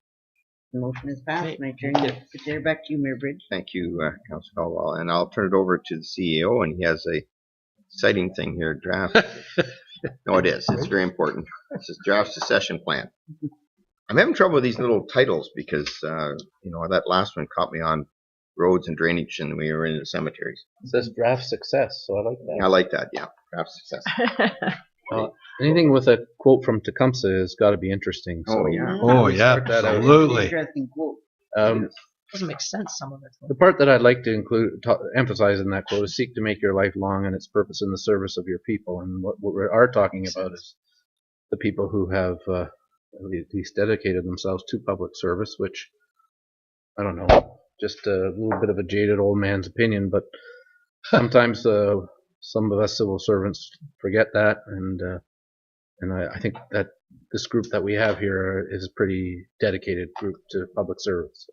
The motion is passed. And I turn the chair back to you, Mayor Bridge. Thank you, Councilor Caldwell. And I'll turn it over to the CEO, and he has a exciting thing here, draft. No, it is. It's very important. This is draft succession plan. I'm having trouble with these little titles because, that last one caught me on roads and drainage, and we were in the cemeteries. It says draft success, so I like that. I like that, yeah. Draft success. Anything with a quote from Tecumseh has got to be interesting. So Oh, yeah. Oh, yeah, that out. absolutely. Interesting quote. Doesn't make sense, some of it. The part that I'd like to emphasize in that quote is seek to make your life long and its purpose in the service of your people. And what we are talking about is the people who have at least dedicated themselves to public service, which, I don't know, just a little bit of a jaded old man's opinion, but sometimes some of us civil servants forget that, and I think that this group that we have here is a pretty dedicated group to public service.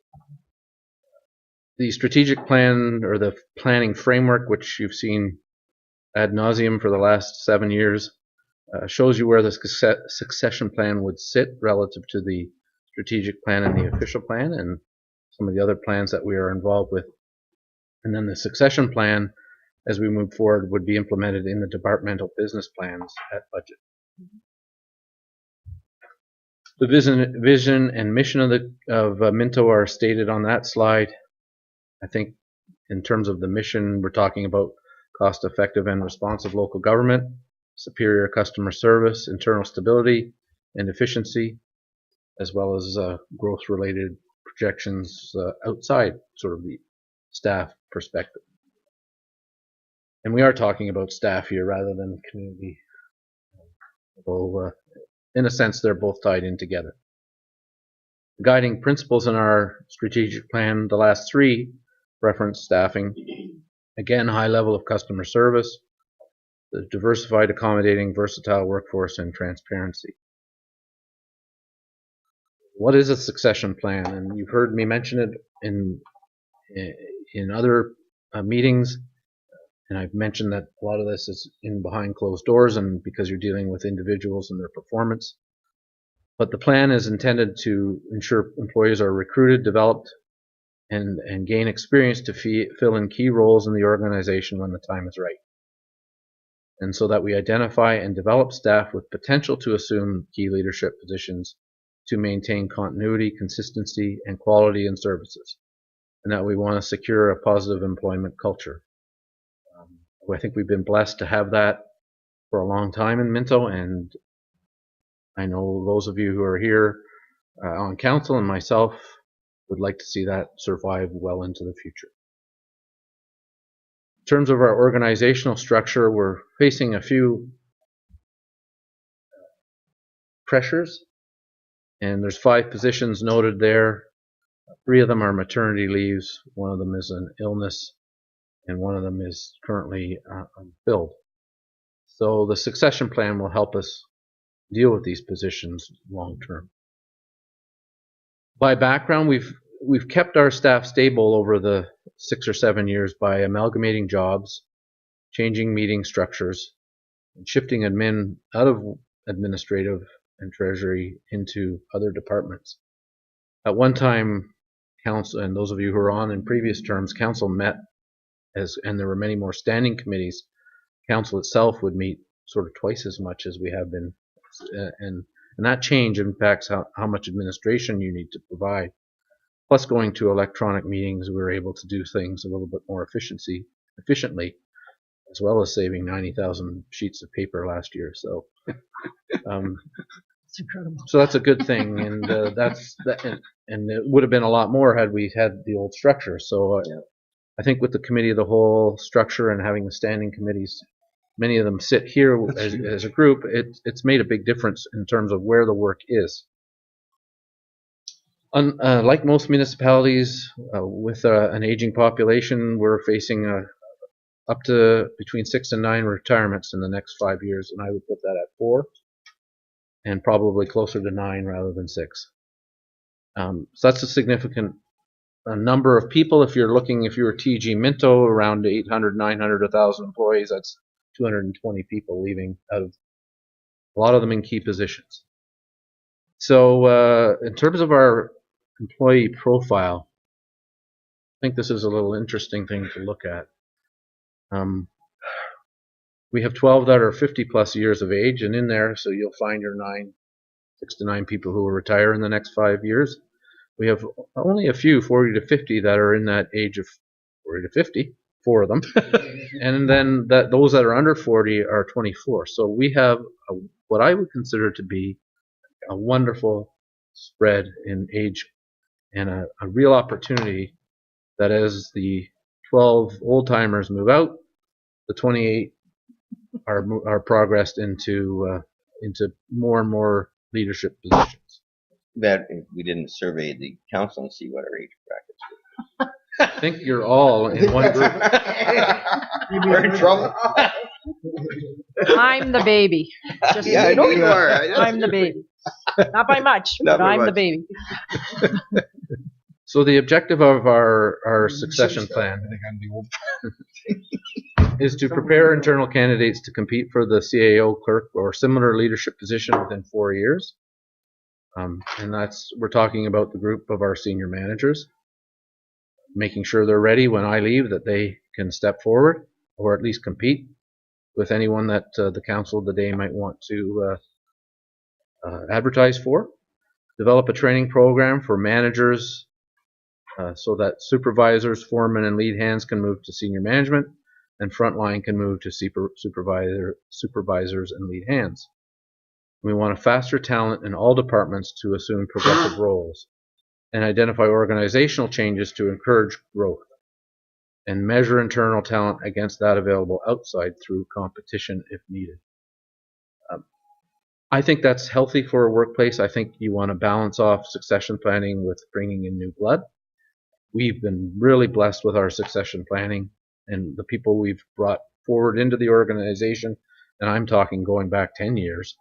The strategic plan, or the planning framework, which you've seen ad nauseum for the last 7 years, shows you where the succession plan would sit relative to the strategic plan and the official plan and some of the other plans that we are involved with. And then the succession plan, as we move forward, would be implemented in the departmental business plans at budget. The vision and mission of Minto are stated on that slide. I think in terms of the mission, we're talking about cost-effective and responsive local government, superior customer service, internal stability and efficiency, as well as growth-related projections outside sort of the staff perspective. And we are talking about staff here rather than community. Although, in a sense, they're both tied in together. The guiding principles in our strategic plan, the last three, reference staffing. Again, high level of customer service, the diversified, accommodating, versatile workforce, and transparency. What is a succession plan? And you've heard me mention it in other meetings, and I've mentioned that a lot of this is in behind closed doors and because you're dealing with individuals and their performance. But the plan is intended to ensure employees are recruited, developed, and gain experience to fill in key roles in the organization when the time is right. And so that we identify and develop staff with potential to assume key leadership positions to maintain continuity, consistency, and quality in services. And that we want to secure a positive employment culture. I think we've been blessed to have that for a long time in Minto, and I know those of you who are here on council and myself would like to see that survive well into the future. In terms of our organizational structure, we're facing a few pressures, and there's 5 positions noted there. 3 of them are maternity leaves, 1 of them is an illness, and 1 of them is currently unfilled. So the succession plan will help us deal with these positions long term. By background, we've kept our staff stable over the 6 or 7 years by amalgamating jobs, changing meeting structures, and shifting admin out of administrative and treasury into other departments. At one time, council, and those of you who are on in previous terms, council met and there were many more standing committees. Council itself would meet sort of twice as much as we have been, and that change impacts how much administration you need to provide. Plus, going to electronic meetings, we were able to do things a little bit more efficiently, as well as saving 90,000 sheets of paper last year. So, It's incredible. so that's a good thing, and and it would have been a lot more had we had the old structure. So, I think with the committee of the whole structure and having the standing committees, many of them sit here as a group, it's made a big difference in terms of where the work is. Like most municipalities with an aging population, we're facing up to between 6 and 9 retirements in the next 5 years, and I would put that at 4, and probably closer to 9 rather than 6. So that's a significant number of people. If you were TG Minto, around 800, 900, 1,000 employees, that's 220 people leaving, out of a lot of them in key positions. So in terms of our employee profile, I think this is a little interesting thing to look at. We have 12 that are 50 plus years of age, and in there, so you'll find your 6 to 9 people who will retire in the next 5 years. We have only a few 40 to 50 that are in that age of 40 to 50, 4 of them, and then those that are under 40 are 24. So we have what I would consider to be a wonderful spread in age, and a real opportunity that as the 12 old timers move out, the 28 are progressed into more and more leadership positions. That we didn't survey the council and see what our age brackets were. I think you're all in one group. We're in trouble. I'm the baby. Just Yeah, I know you are. I'm the baby. Not by much, Not but by I'm the much. baby. So the objective of our succession plan is to prepare internal candidates to compete for the CAO clerk or similar leadership position within 4 years. And we're talking about the group of our senior managers, making sure they're ready when I leave, that they can step forward or at least compete with anyone that the council of the day might want to advertise for. Develop a training program for managers so that supervisors, foremen, and lead hands can move to senior management, and frontline can move to supervisors and lead hands. We want a faster talent in all departments to assume progressive roles, and identify organizational changes to encourage growth, and measure internal talent against that available outside through competition if needed. I think that's healthy for a workplace. I think you want to balance off succession planning with bringing in new blood. We've been really blessed with our succession planning and the people we've brought forward into the organization, and I'm talking going back 10 years.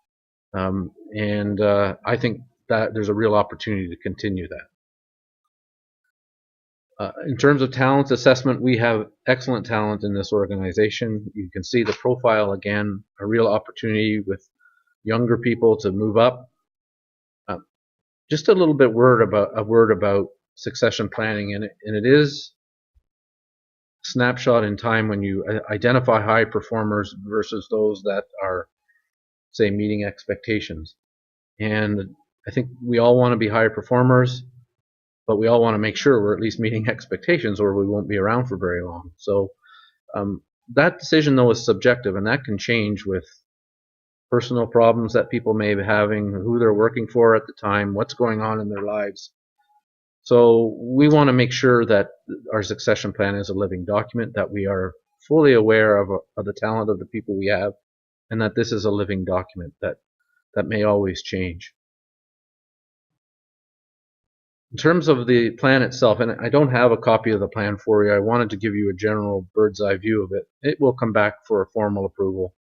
I think that there's a real opportunity to continue that. In terms of talent assessment, we have excellent talent in this organization. You can see the profile again, a real opportunity with younger people to move up. Just a little bit word about succession planning, and it is a snapshot in time when you identify high performers versus those that are, say, meeting expectations. And I think we all want to be high performers, but we all want to make sure we're at least meeting expectations, or we won't be around for very long. So that decision, though, is subjective, and that can change with personal problems that people may be having, who they're working for at the time, what's going on in their lives. So we want to make sure that our succession plan is a living document, that we are fully aware of the talent of the people we have, and that this is a living document that may always change. In terms of the plan itself, and I don't have a copy of the plan for you, I wanted to give you a general bird's eye view of it. It will come back for a formal approval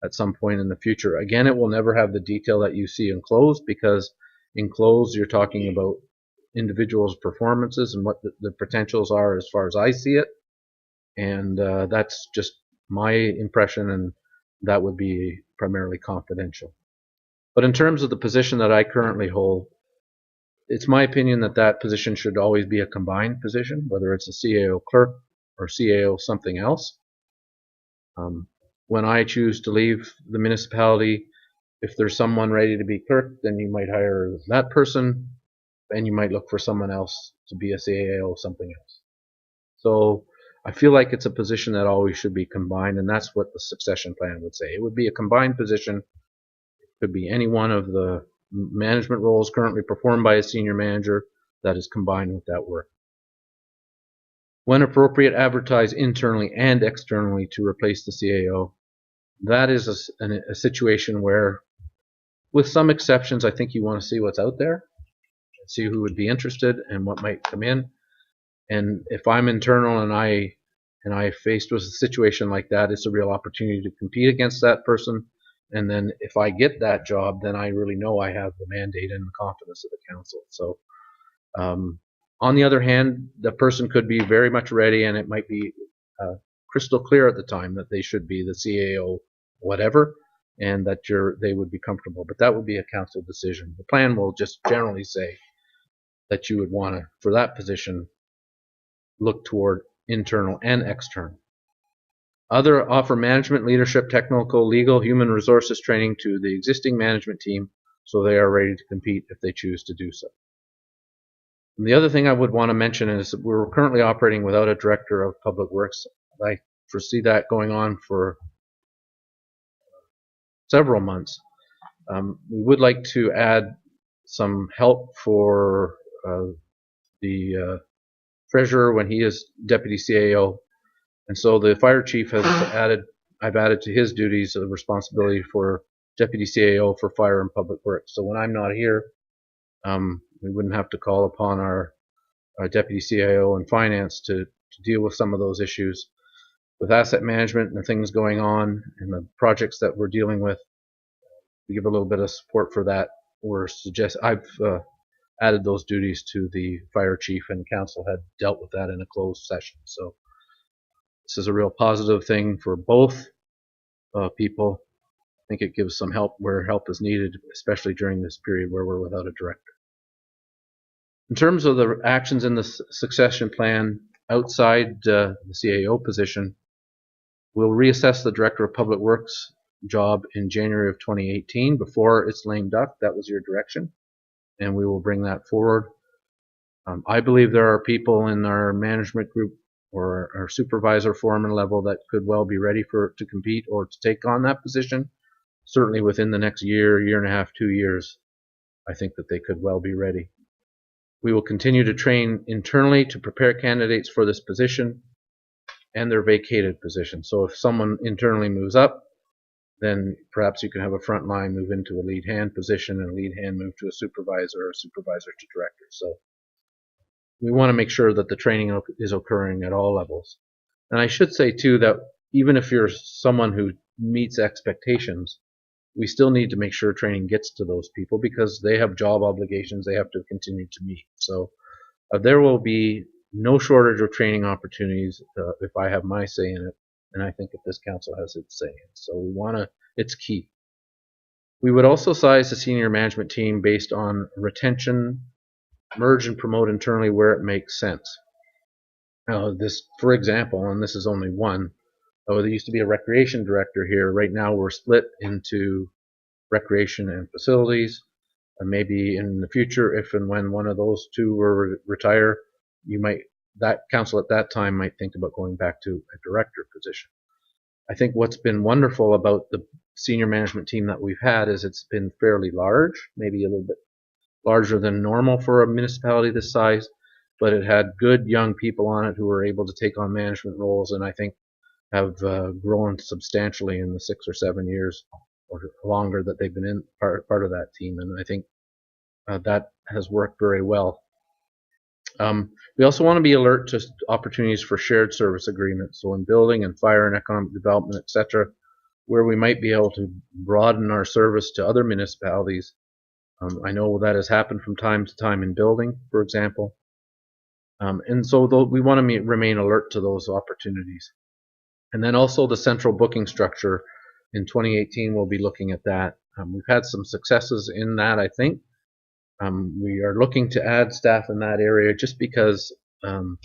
at some point in the future. Again, it will never have the detail that you see enclosed, because enclosed you're talking about individuals' performances and what the potentials are as far as I see it. And that's just my impression, and that would be primarily confidential. But in terms of the position that I currently hold, it's my opinion that that position should always be a combined position, whether it's a CAO clerk or CAO something else. When I choose to leave the municipality, if there's someone ready to be clerk, then you might hire that person, and you might look for someone else to be a CAO something else. So I feel like it's a position that always should be combined, and that's what the succession plan would say. It would be a combined position. It could be any one of the management roles currently performed by a senior manager that is combined with that work. When appropriate, advertise internally and externally to replace the CAO. That is a situation where, with some exceptions, I think you want to see what's out there, see who would be interested and what might come in. And if I'm internal and I faced with a situation like that, it's a real opportunity to compete against that person. And then if I get that job, then I really know I have the mandate and the confidence of the council. So on the other hand, the person could be very much ready, and it might be crystal clear at the time that they should be the CAO whatever, and that they would be comfortable. But that would be a council decision. The plan will just generally say that you would want to, for that position, look toward internal and external. Offer management, leadership, technical, legal, human resources training to the existing management team so they are ready to compete if they choose to do so. And the other thing I would want to mention is that we're currently operating without a director of public works. I foresee that going on for several months. We would like to add some help for the treasurer when he is deputy CAO, and so the fire chief has I've added to his duties the responsibility for deputy CAO for fire and public works. So when I'm not here, we wouldn't have to call upon our deputy CAO and finance to deal with some of those issues. With asset management and the things going on and the projects that we're dealing with, we give a little bit of support for that. I've added those duties to the fire chief, and council had dealt with that in a closed session. So this is a real positive thing for both people. I think it gives some help where help is needed, especially during this period where we're without a director. In terms of the actions in the succession plan outside the CAO position, we'll reassess the Director of Public Works job in January of 2018 before it's lame duck. That was your direction. and we will bring that forward. I believe there are people in our management group or our supervisor foreman level that could well be ready to compete or to take on that position. Certainly within the next year, year and a half, 2 years, I think that they could well be ready. We will continue to train internally to prepare candidates for this position and their vacated position. So if someone internally moves up, then perhaps you can have a front line move into a lead hand position and a lead hand move to a supervisor or a supervisor to director. So we want to make sure that the training is occurring at all levels. And I should say too that even if you're someone who meets expectations, we still need to make sure training gets to those people because they have job obligations they have to continue to meet. So there will be no shortage of training opportunities if I have my say in it, and I think if this council has its say in it. So we want to, it's key. We would also size the senior management team based on retention, merge and promote internally where it makes sense. This, for example, and this is only one, there used to be a recreation director here. Right now we're split into recreation and facilities. And maybe in the future, if and when one of those two were retire, that council at that time might think about going back to a director position. I think what's been wonderful about the senior management team that we've had is it's been fairly large, maybe a little bit larger than normal for a municipality this size, but it had good young people on it who were able to take on management roles, and I think have grown substantially in the 6 or 7 years or longer that they've been in part of that team, and I think that has worked very well. We also want to be alert to opportunities for shared service agreements, so in building and fire and economic development, etc., where we might be able to broaden our service to other municipalities. I know that has happened from time to time in building, for example, and so we want to remain alert to those opportunities. And then also the central booking structure. In 2018, we'll be looking at that. We've had some successes in that, I think. We are looking to add staff in that area just because of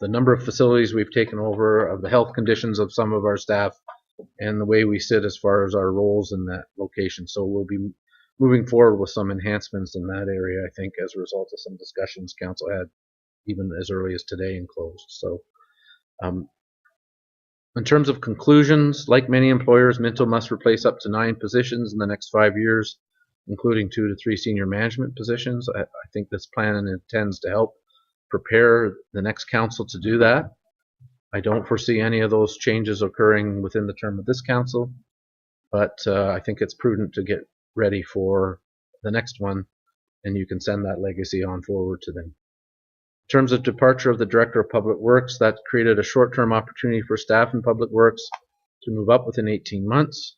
the number of facilities we've taken over, of the health conditions of some of our staff, and the way we sit as far as our roles in that location. So we'll be moving forward with some enhancements in that area, I think, as a result of some discussions council had even as early as today and closed. So in terms of conclusions, like many employers, Minto must replace up to 9 positions in the next 5 years, including 2 to 3 senior management positions. I think this plan intends to help prepare the next council to do that. I don't foresee any of those changes occurring within the term of this council, but I think it's prudent to get ready for the next one, and you can send that legacy on forward to them. In terms of departure of the Director of Public Works, that created a short-term opportunity for staff in Public Works to move up within 18 months.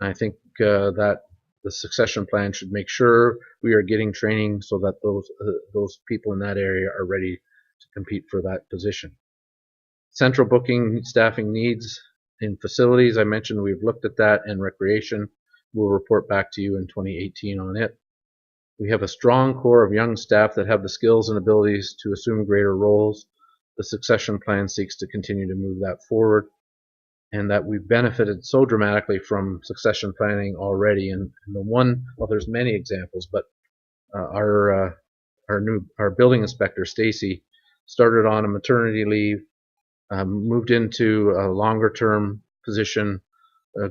I think that the succession plan should make sure we are getting training so that those people in that area are ready to compete for that position. Central booking staffing needs in facilities, I mentioned we've looked at that, and recreation. We'll report back to you in 2018 on it. We have a strong core of young staff that have the skills and abilities to assume greater roles. The succession plan seeks to continue to move that forward, and that we've benefited so dramatically from succession planning already. And there's many examples, but our building inspector, Stacy, started on a maternity leave, moved into a longer term position,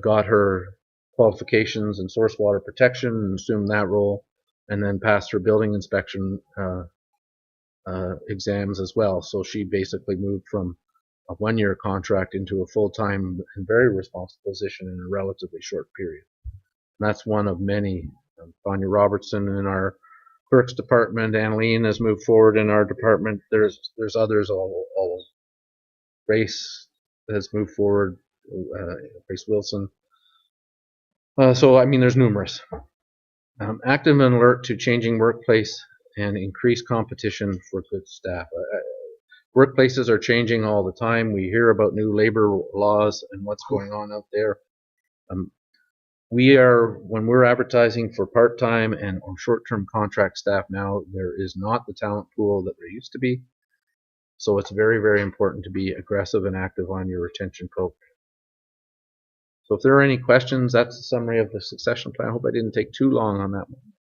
got her qualifications in source water protection and assumed that role, and then passed her building inspection exams as well. So she basically moved from a 1-year contract into a full-time and very responsible position in a relatively short period. And that's one of many. Vanya Robertson in our clerks department, Annalene has moved forward in our department. There's others all. Grace has moved forward, Grace Wilson. So I mean, there's numerous. Active and alert to changing workplace and increased competition for good staff. Workplaces are changing all the time. We hear about new labor laws and what's going on out there. When we're advertising for part-time and or short-term contract staff now, there is not the talent pool that there used to be. So it's very, very important to be aggressive and active on your retention program. So if there are any questions, that's the summary of the succession plan. I hope I didn't take too long on that one.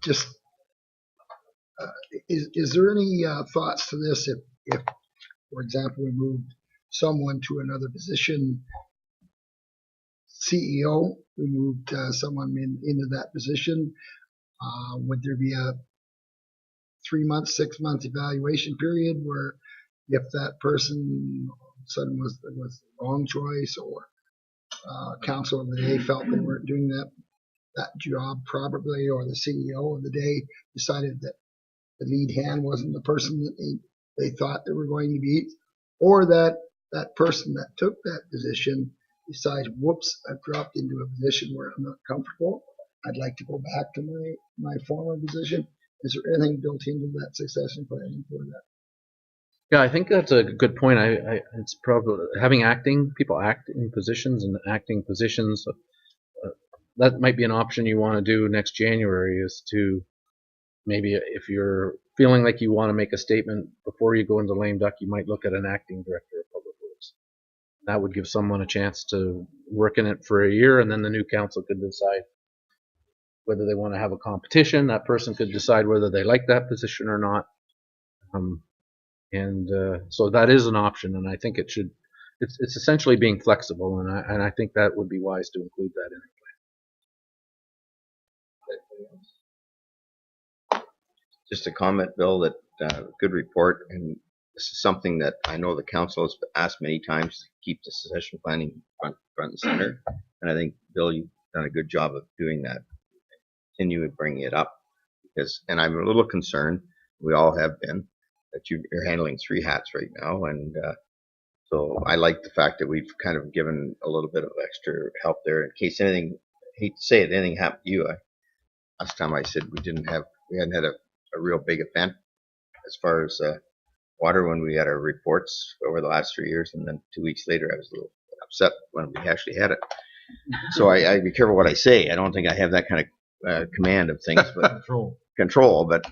Just is there any thoughts to this? If, for example, we moved someone to another position, CEO, we moved someone into that position, would there be a 3 month, 6 month evaluation period where if that person suddenly was the wrong choice, or council of the day felt they weren't doing that job properly, or the CEO of the day decided that the lead hand wasn't the person that they thought they were going to be, or that person that took that position decides, whoops, I've dropped into a position where I'm not comfortable. I'd like to go back to my former position. Is there anything built into that succession planning for that? Yeah, I think that's a good point. It's probably having people act in positions and acting positions. That might be an option you want to do next January, is to maybe, if you're feeling like you want to make a statement before you go into lame duck, you might look at an acting director of public works. That would give someone a chance to work in it for a year, and then the new council could decide whether they want to have a competition. That person could decide whether they like that position or not. So that is an option, and I think it's essentially being flexible, and I think that would be wise to include that in it. Just a comment, Bill, that good report, and this is something that I know the council has asked many times to keep the succession planning front and center, and I think, Bill, you've done a good job of doing that. Continue bringing it up, and I'm a little concerned, we all have been, that you're handling 3 hats right now, and so I like the fact that we've kind of given a little bit of extra help there in case anything, I hate to say it, anything happened to you. Last time I said we hadn't had a real big event as far as water when we had our reports over the last 3 years, and then 2 weeks later I was a little upset when we actually had it. So I be careful what I say. I don't think I have that kind of command of things, but control. But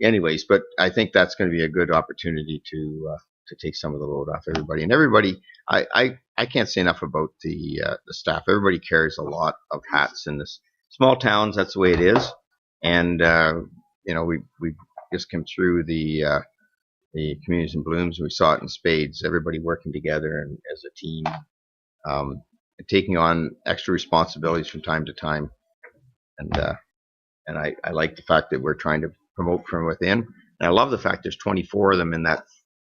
anyways, but I think that's going to be a good opportunity to take some of the load off everybody. And everybody, I can't say enough about the staff. Everybody carries a lot of hats in this small towns. That's the way it is. And we just came through the Communities in Blooms. We saw it in spades. Everybody working together and as a team, taking on extra responsibilities from time to time. And I like the fact that we're trying to promote from within. And I love the fact there's 24 of them in that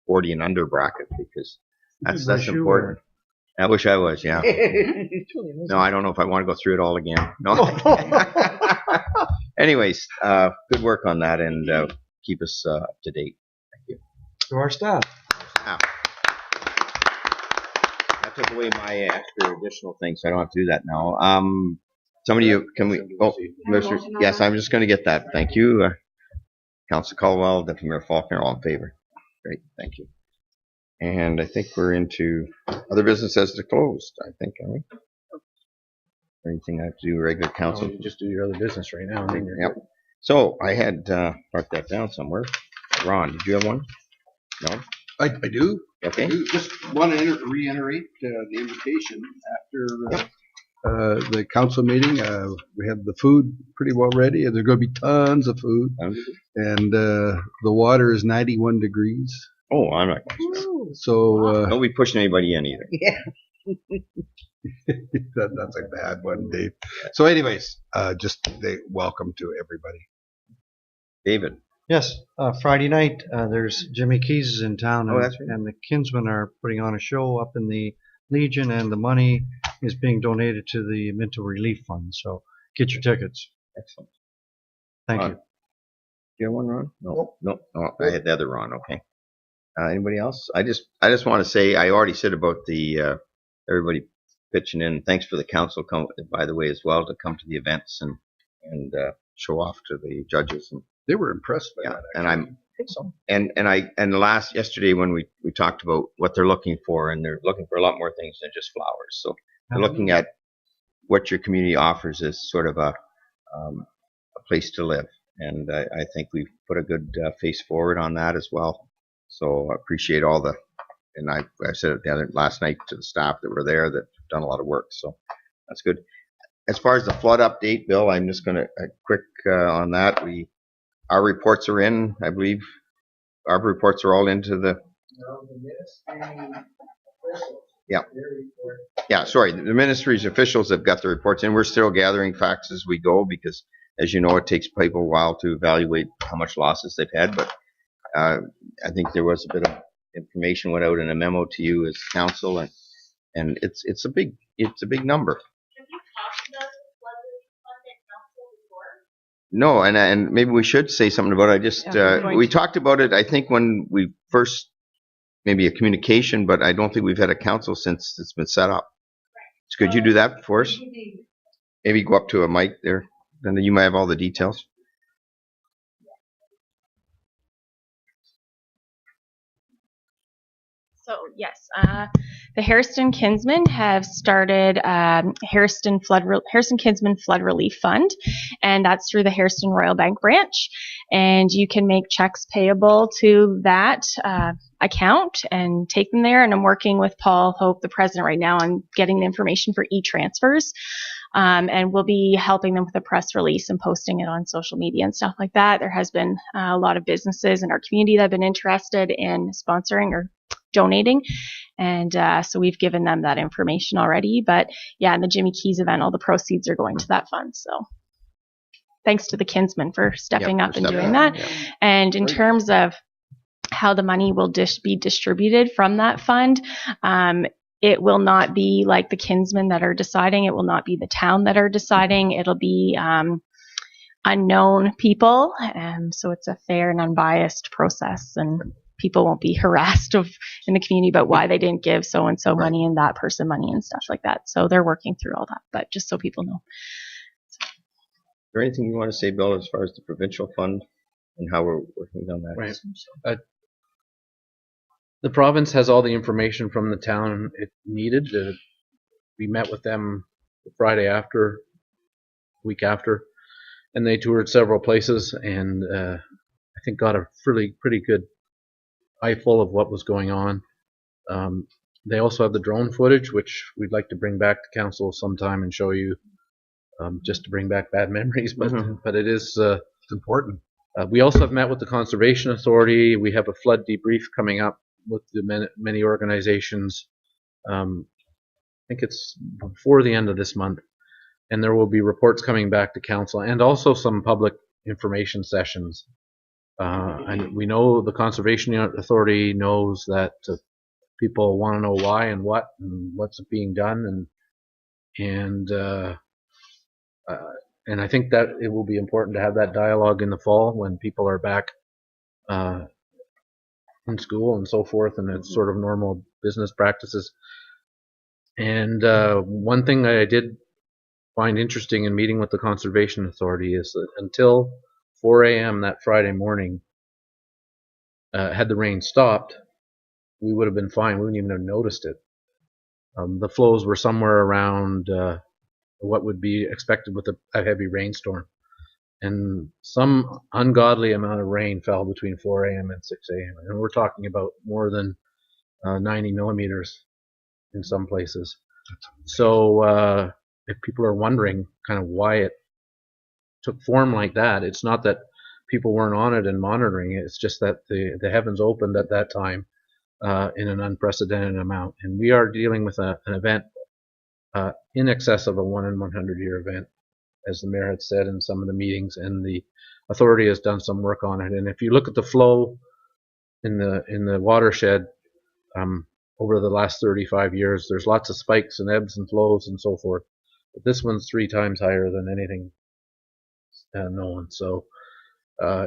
40 and under bracket, because that's important. I wish I was, yeah. No, I don't know if I want to go through it all again. No. Anyways, good work on that, and keep us up to date. Thank you. To our staff. That took away my extra additional things, so I don't have to do that now. Somebody, can we? Oh, Mr. Yes, I'm just going to get that. Thank you. Councilor Caldwell, Deputy Mayor Faulkner, all in favor. Great, thank you. And I think we're into other business as to closed, I think, aren't we? Anything I have to do regular council? You just do your other business right now. Yep. So I had marked that down somewhere. Ron, did you have one? No? I do. Okay. I do. Just want to reiterate the invitation after the council meeting. We have the food pretty well ready. There's going to be tons of food. And the water is 91 degrees. Oh, I'm not going to. So don't be pushing anybody in either. Yeah. That's a bad one, Dave. So anyways, just welcome to everybody. David. Yes, Friday night there's Jimmy Keys is in town, that's right. and the Kinsmen are putting on a show up in the Legion, and the money is being donated to the Minto Relief Fund. So get your tickets. Excellent. Thank you. Do you have one, Ron? No. Oh, I had the other Ron. Okay. Anybody else? I just want to say, I already said about the everybody pitching in. Thanks for the council, by the way, as well, to come to the events and show off to the judges. And they were impressed by that. And yesterday when we talked about what they're looking for, and they're looking for a lot more things than just flowers. So they're looking at what your community offers as sort of a place to live. And I think we've put a good face forward on that as well. So I appreciate all and I said it last night to the staff that were there that have done a lot of work. So that's good. as far as the flood update, Bill, I'm just going to quick on that. Our reports are in, I believe. Our reports are all into the. Yeah. Yeah, sorry. The ministry's officials have got the reports in. We're still gathering facts as we go because, as you know, it takes people a while to evaluate how much losses they've had. But I think there was a bit of information went out in a memo to you as council, and it's a big number. No, and maybe we should say something about it. I just we talked about it. I think when we first maybe a communication, but I don't think we've had a council since it's been set up. So could you do that for us? Maybe go up to a mic there, then you might have all the details. So yes, the Harrison Kinsmen have started Harrison Kinsmen Flood Relief Fund, and that's through the Harrison Royal Bank branch. And you can make checks payable to that account and take them there. And I'm working with Paul Hope, the president, right now on getting the information for e-transfers. And we'll be helping them with a press release and posting it on social media and stuff like that. There has been a lot of businesses in our community that have been interested in sponsoring or donating, and so we've given them that information already. But yeah, in the Jimmy Keys event, all the proceeds are going to that fund. So thanks to the Kinsmen for stepping up and doing that. Yeah. And in terms of how the money will be distributed from that fund, it will not be like the Kinsmen that are deciding. It will not be the town that are deciding. It'll be unknown people, and so it's a fair and unbiased process, and people won't be harassed in the community about why they didn't give so and so money and that person money and stuff like that. So they're working through all that, but just so people know. Is there anything you want to say, Bill, as far as the provincial fund and how we're working on that? Right. The province has all the information from the town it needed. We met with them the Friday after, week after, and they toured several places, and I think got a pretty good eyeful of what was going on. They also have the drone footage, which we'd like to bring back to council sometime and show you, just to bring back bad memories. But it is it's important. We also have met with the Conservation Authority. We have a flood debrief coming up with the many organizations. I think it's before the end of this month, and there will be reports coming back to council and also some public information sessions. And we know the Conservation Authority knows that people want to know why and what's being done, and I think that it will be important to have that dialogue in the fall when people are back in school and so forth, and it's sort of normal business practices. And one thing that I did find interesting in meeting with the Conservation Authority is that until 4 a.m. that Friday morning, had the rain stopped, we would have been fine. We wouldn't even have noticed it. The flows were somewhere around what would be expected with a heavy rainstorm. And some ungodly amount of rain fell between 4 a.m. and 6 a.m. And we're talking about more than 90 millimeters in some places. So if people are wondering kind of why it took form like that, it's not that people weren't on it and monitoring it. It's just that the heavens opened at that time in an unprecedented amount. And we are dealing with an event in excess of a 1 in 100 year event, as the mayor had said in some of the meetings, and the authority has done some work on it. And if you look at the flow in the watershed over the last 35 years, there's lots of spikes and ebbs and flows and so forth. But this one's 3 times higher than anything known. So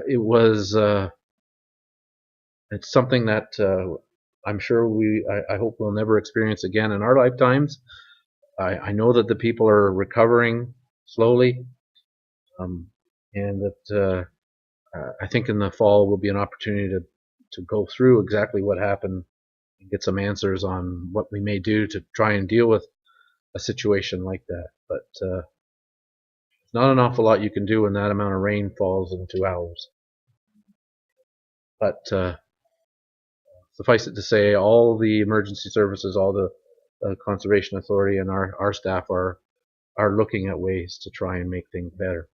it was it's something that I'm sure I hope we'll never experience again in our lifetimes. I know that the people are recovering slowly, and that I think in the fall will be an opportunity to go through exactly what happened and get some answers on what we may do to try and deal with a situation like that. But there's not an awful lot you can do when that amount of rain falls in 2 hours. But suffice it to say, all the emergency services, all the Conservation Authority and our staff are are looking at ways to try and make things better.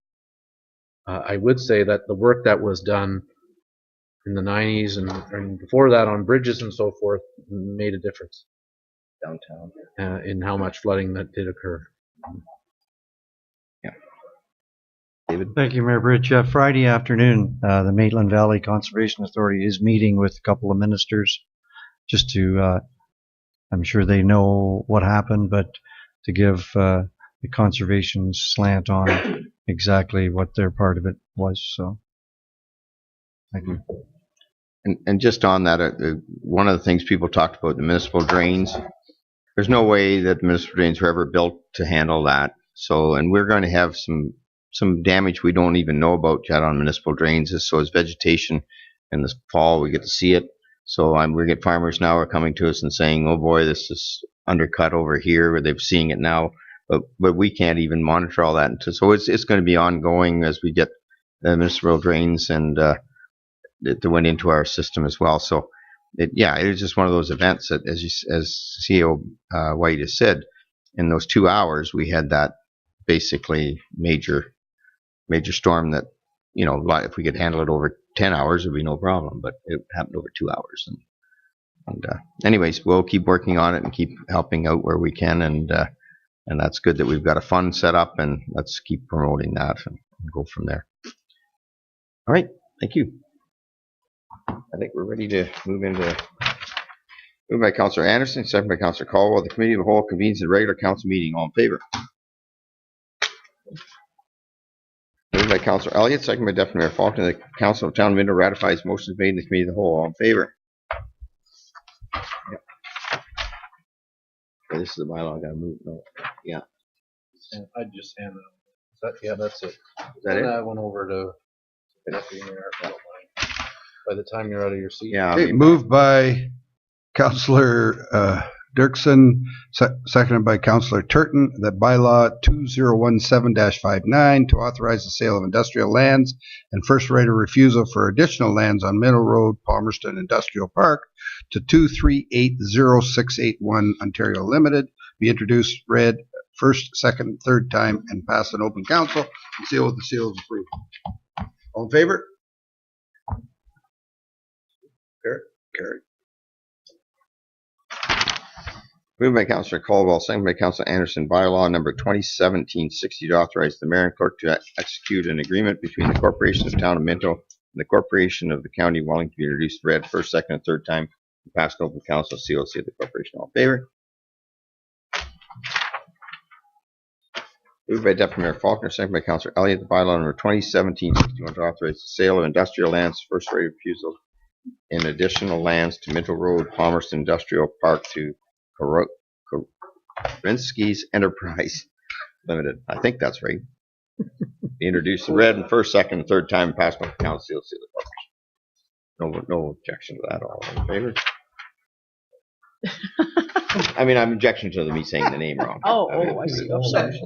I would say that the work that was done in the 90s and before that on bridges and so forth made a difference Downtown. in how much flooding that did occur. Yeah. David? Thank you, Mayor Bridge. Friday afternoon, the Maitland Valley Conservation Authority is meeting with a couple of ministers just to, I'm sure they know what happened, but to give the conservation slant on exactly what their part of it was. So, thank you. And just on that, one of the things people talked about, the municipal drains, there's no way that the municipal drains were ever built to handle that. So, and we're going to have some damage we don't even know about yet on municipal drains. So as vegetation in the fall, we get to see it. So we get farmers now are coming to us and saying, oh boy, this is undercut over here, or they're seeing it now. But we can't even monitor all that. So it's going to be ongoing as we get the municipal drains and that went into our system as well. So it is just one of those events that, as CEO White has said, in those 2 hours we had that basically major storm that, you know, if we could handle it over 10 hours, it'd be no problem. But it happened over 2 hours. And anyways, we'll keep working on it and keep helping out where we can. And that's good that we've got a fund set up, and let's keep promoting that and go from there. All right, thank you. I think we're ready to move by Councillor Anderson, second by Councillor Caldwell. The Committee of the Whole convenes a regular council meeting. All in favor? Moved by Councillor Elliott, second by Deputy Mayor Faulkner. The Council of Town of Minto ratifies motions made in the Committee of the Whole. All in favor? Yep. Okay, this is the bylaw. I gotta move. No. Yeah. And I just hand it. Yeah, that's it. Is that it? I went over to Deputy Mayor. If you don't mind. By the time you're out of your seat. Yeah. Okay, moved by Councillor Dirksen, seconded by Councillor Turton, that bylaw 2017-59 to authorize the sale of industrial lands and first right of refusal for additional lands on Middle Road, Palmerston Industrial Park to 2380681 Ontario Limited be introduced, read first, second, third time, and passed in open council and sealed with the seal of approval. All in favor? Carried. Moved by Councillor Caldwell, second by Councillor Anderson, bylaw number 2017-60 to authorize the mayor and clerk to execute an agreement between the Corporation of the Town of Minto and the Corporation of the County of Wellington to be introduced, read first, second, and third time, and passed in open council, sealed of the corporation. All in favor? Moved by Deputy Mayor Faulkner, second by Councillor Elliott, the bylaw number 2017-61 to authorize the sale of industrial lands, first right of refusal in additional lands to Minto Road, Palmerston Industrial Park to Korinsky's Enterprise Limited. I think that's right. Be introduced and read in first, second, and third time, passed by the council, seal the corporation. No objection to that. All in favor? I mean, I'm objection to me saying the name wrong. I see. Oh, sorry.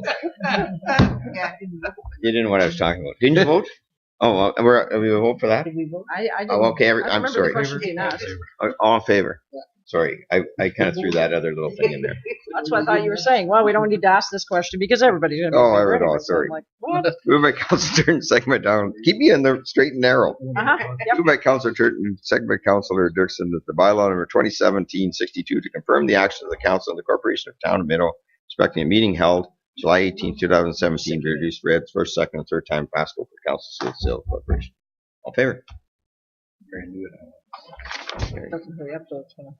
You didn't know what I was talking about. Didn't you vote? Oh, we vote for that? Did we vote? I didn't. Oh, okay. I'm remember sorry. the question being asked. All in favor? Yeah. Sorry, I kind of threw that other little thing in there. That's what I thought you were saying. Well, we don't need to ask this question because everybody's going to be Oh, I ready. heard all. So Sorry. I'm like, what? Moved by Councillor Turton, second by Down. Keep me in the straight and narrow. Yep. Moved by Councillor Turton, second by Councillor Dirksen, that the bylaw number 2017-62 to confirm the action of the Council of the Corporation of Town of Minto respecting a meeting held July 18, 2017, to reduce read first, second, and third time, passed over the council seal of the corporation. All in favor? Doesn't hurry up, so it's gonna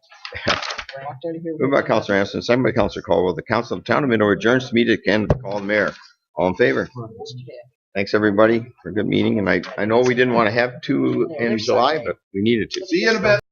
walk out of here. Moved by Councillor Anderson, second by Councillor Caldwell. The Council of Town of Minto adjourns the meeting again to call the mayor. All in favor? Thanks everybody for a good meeting. And I know we didn't want to have two in July, but we needed to. See you in a bit.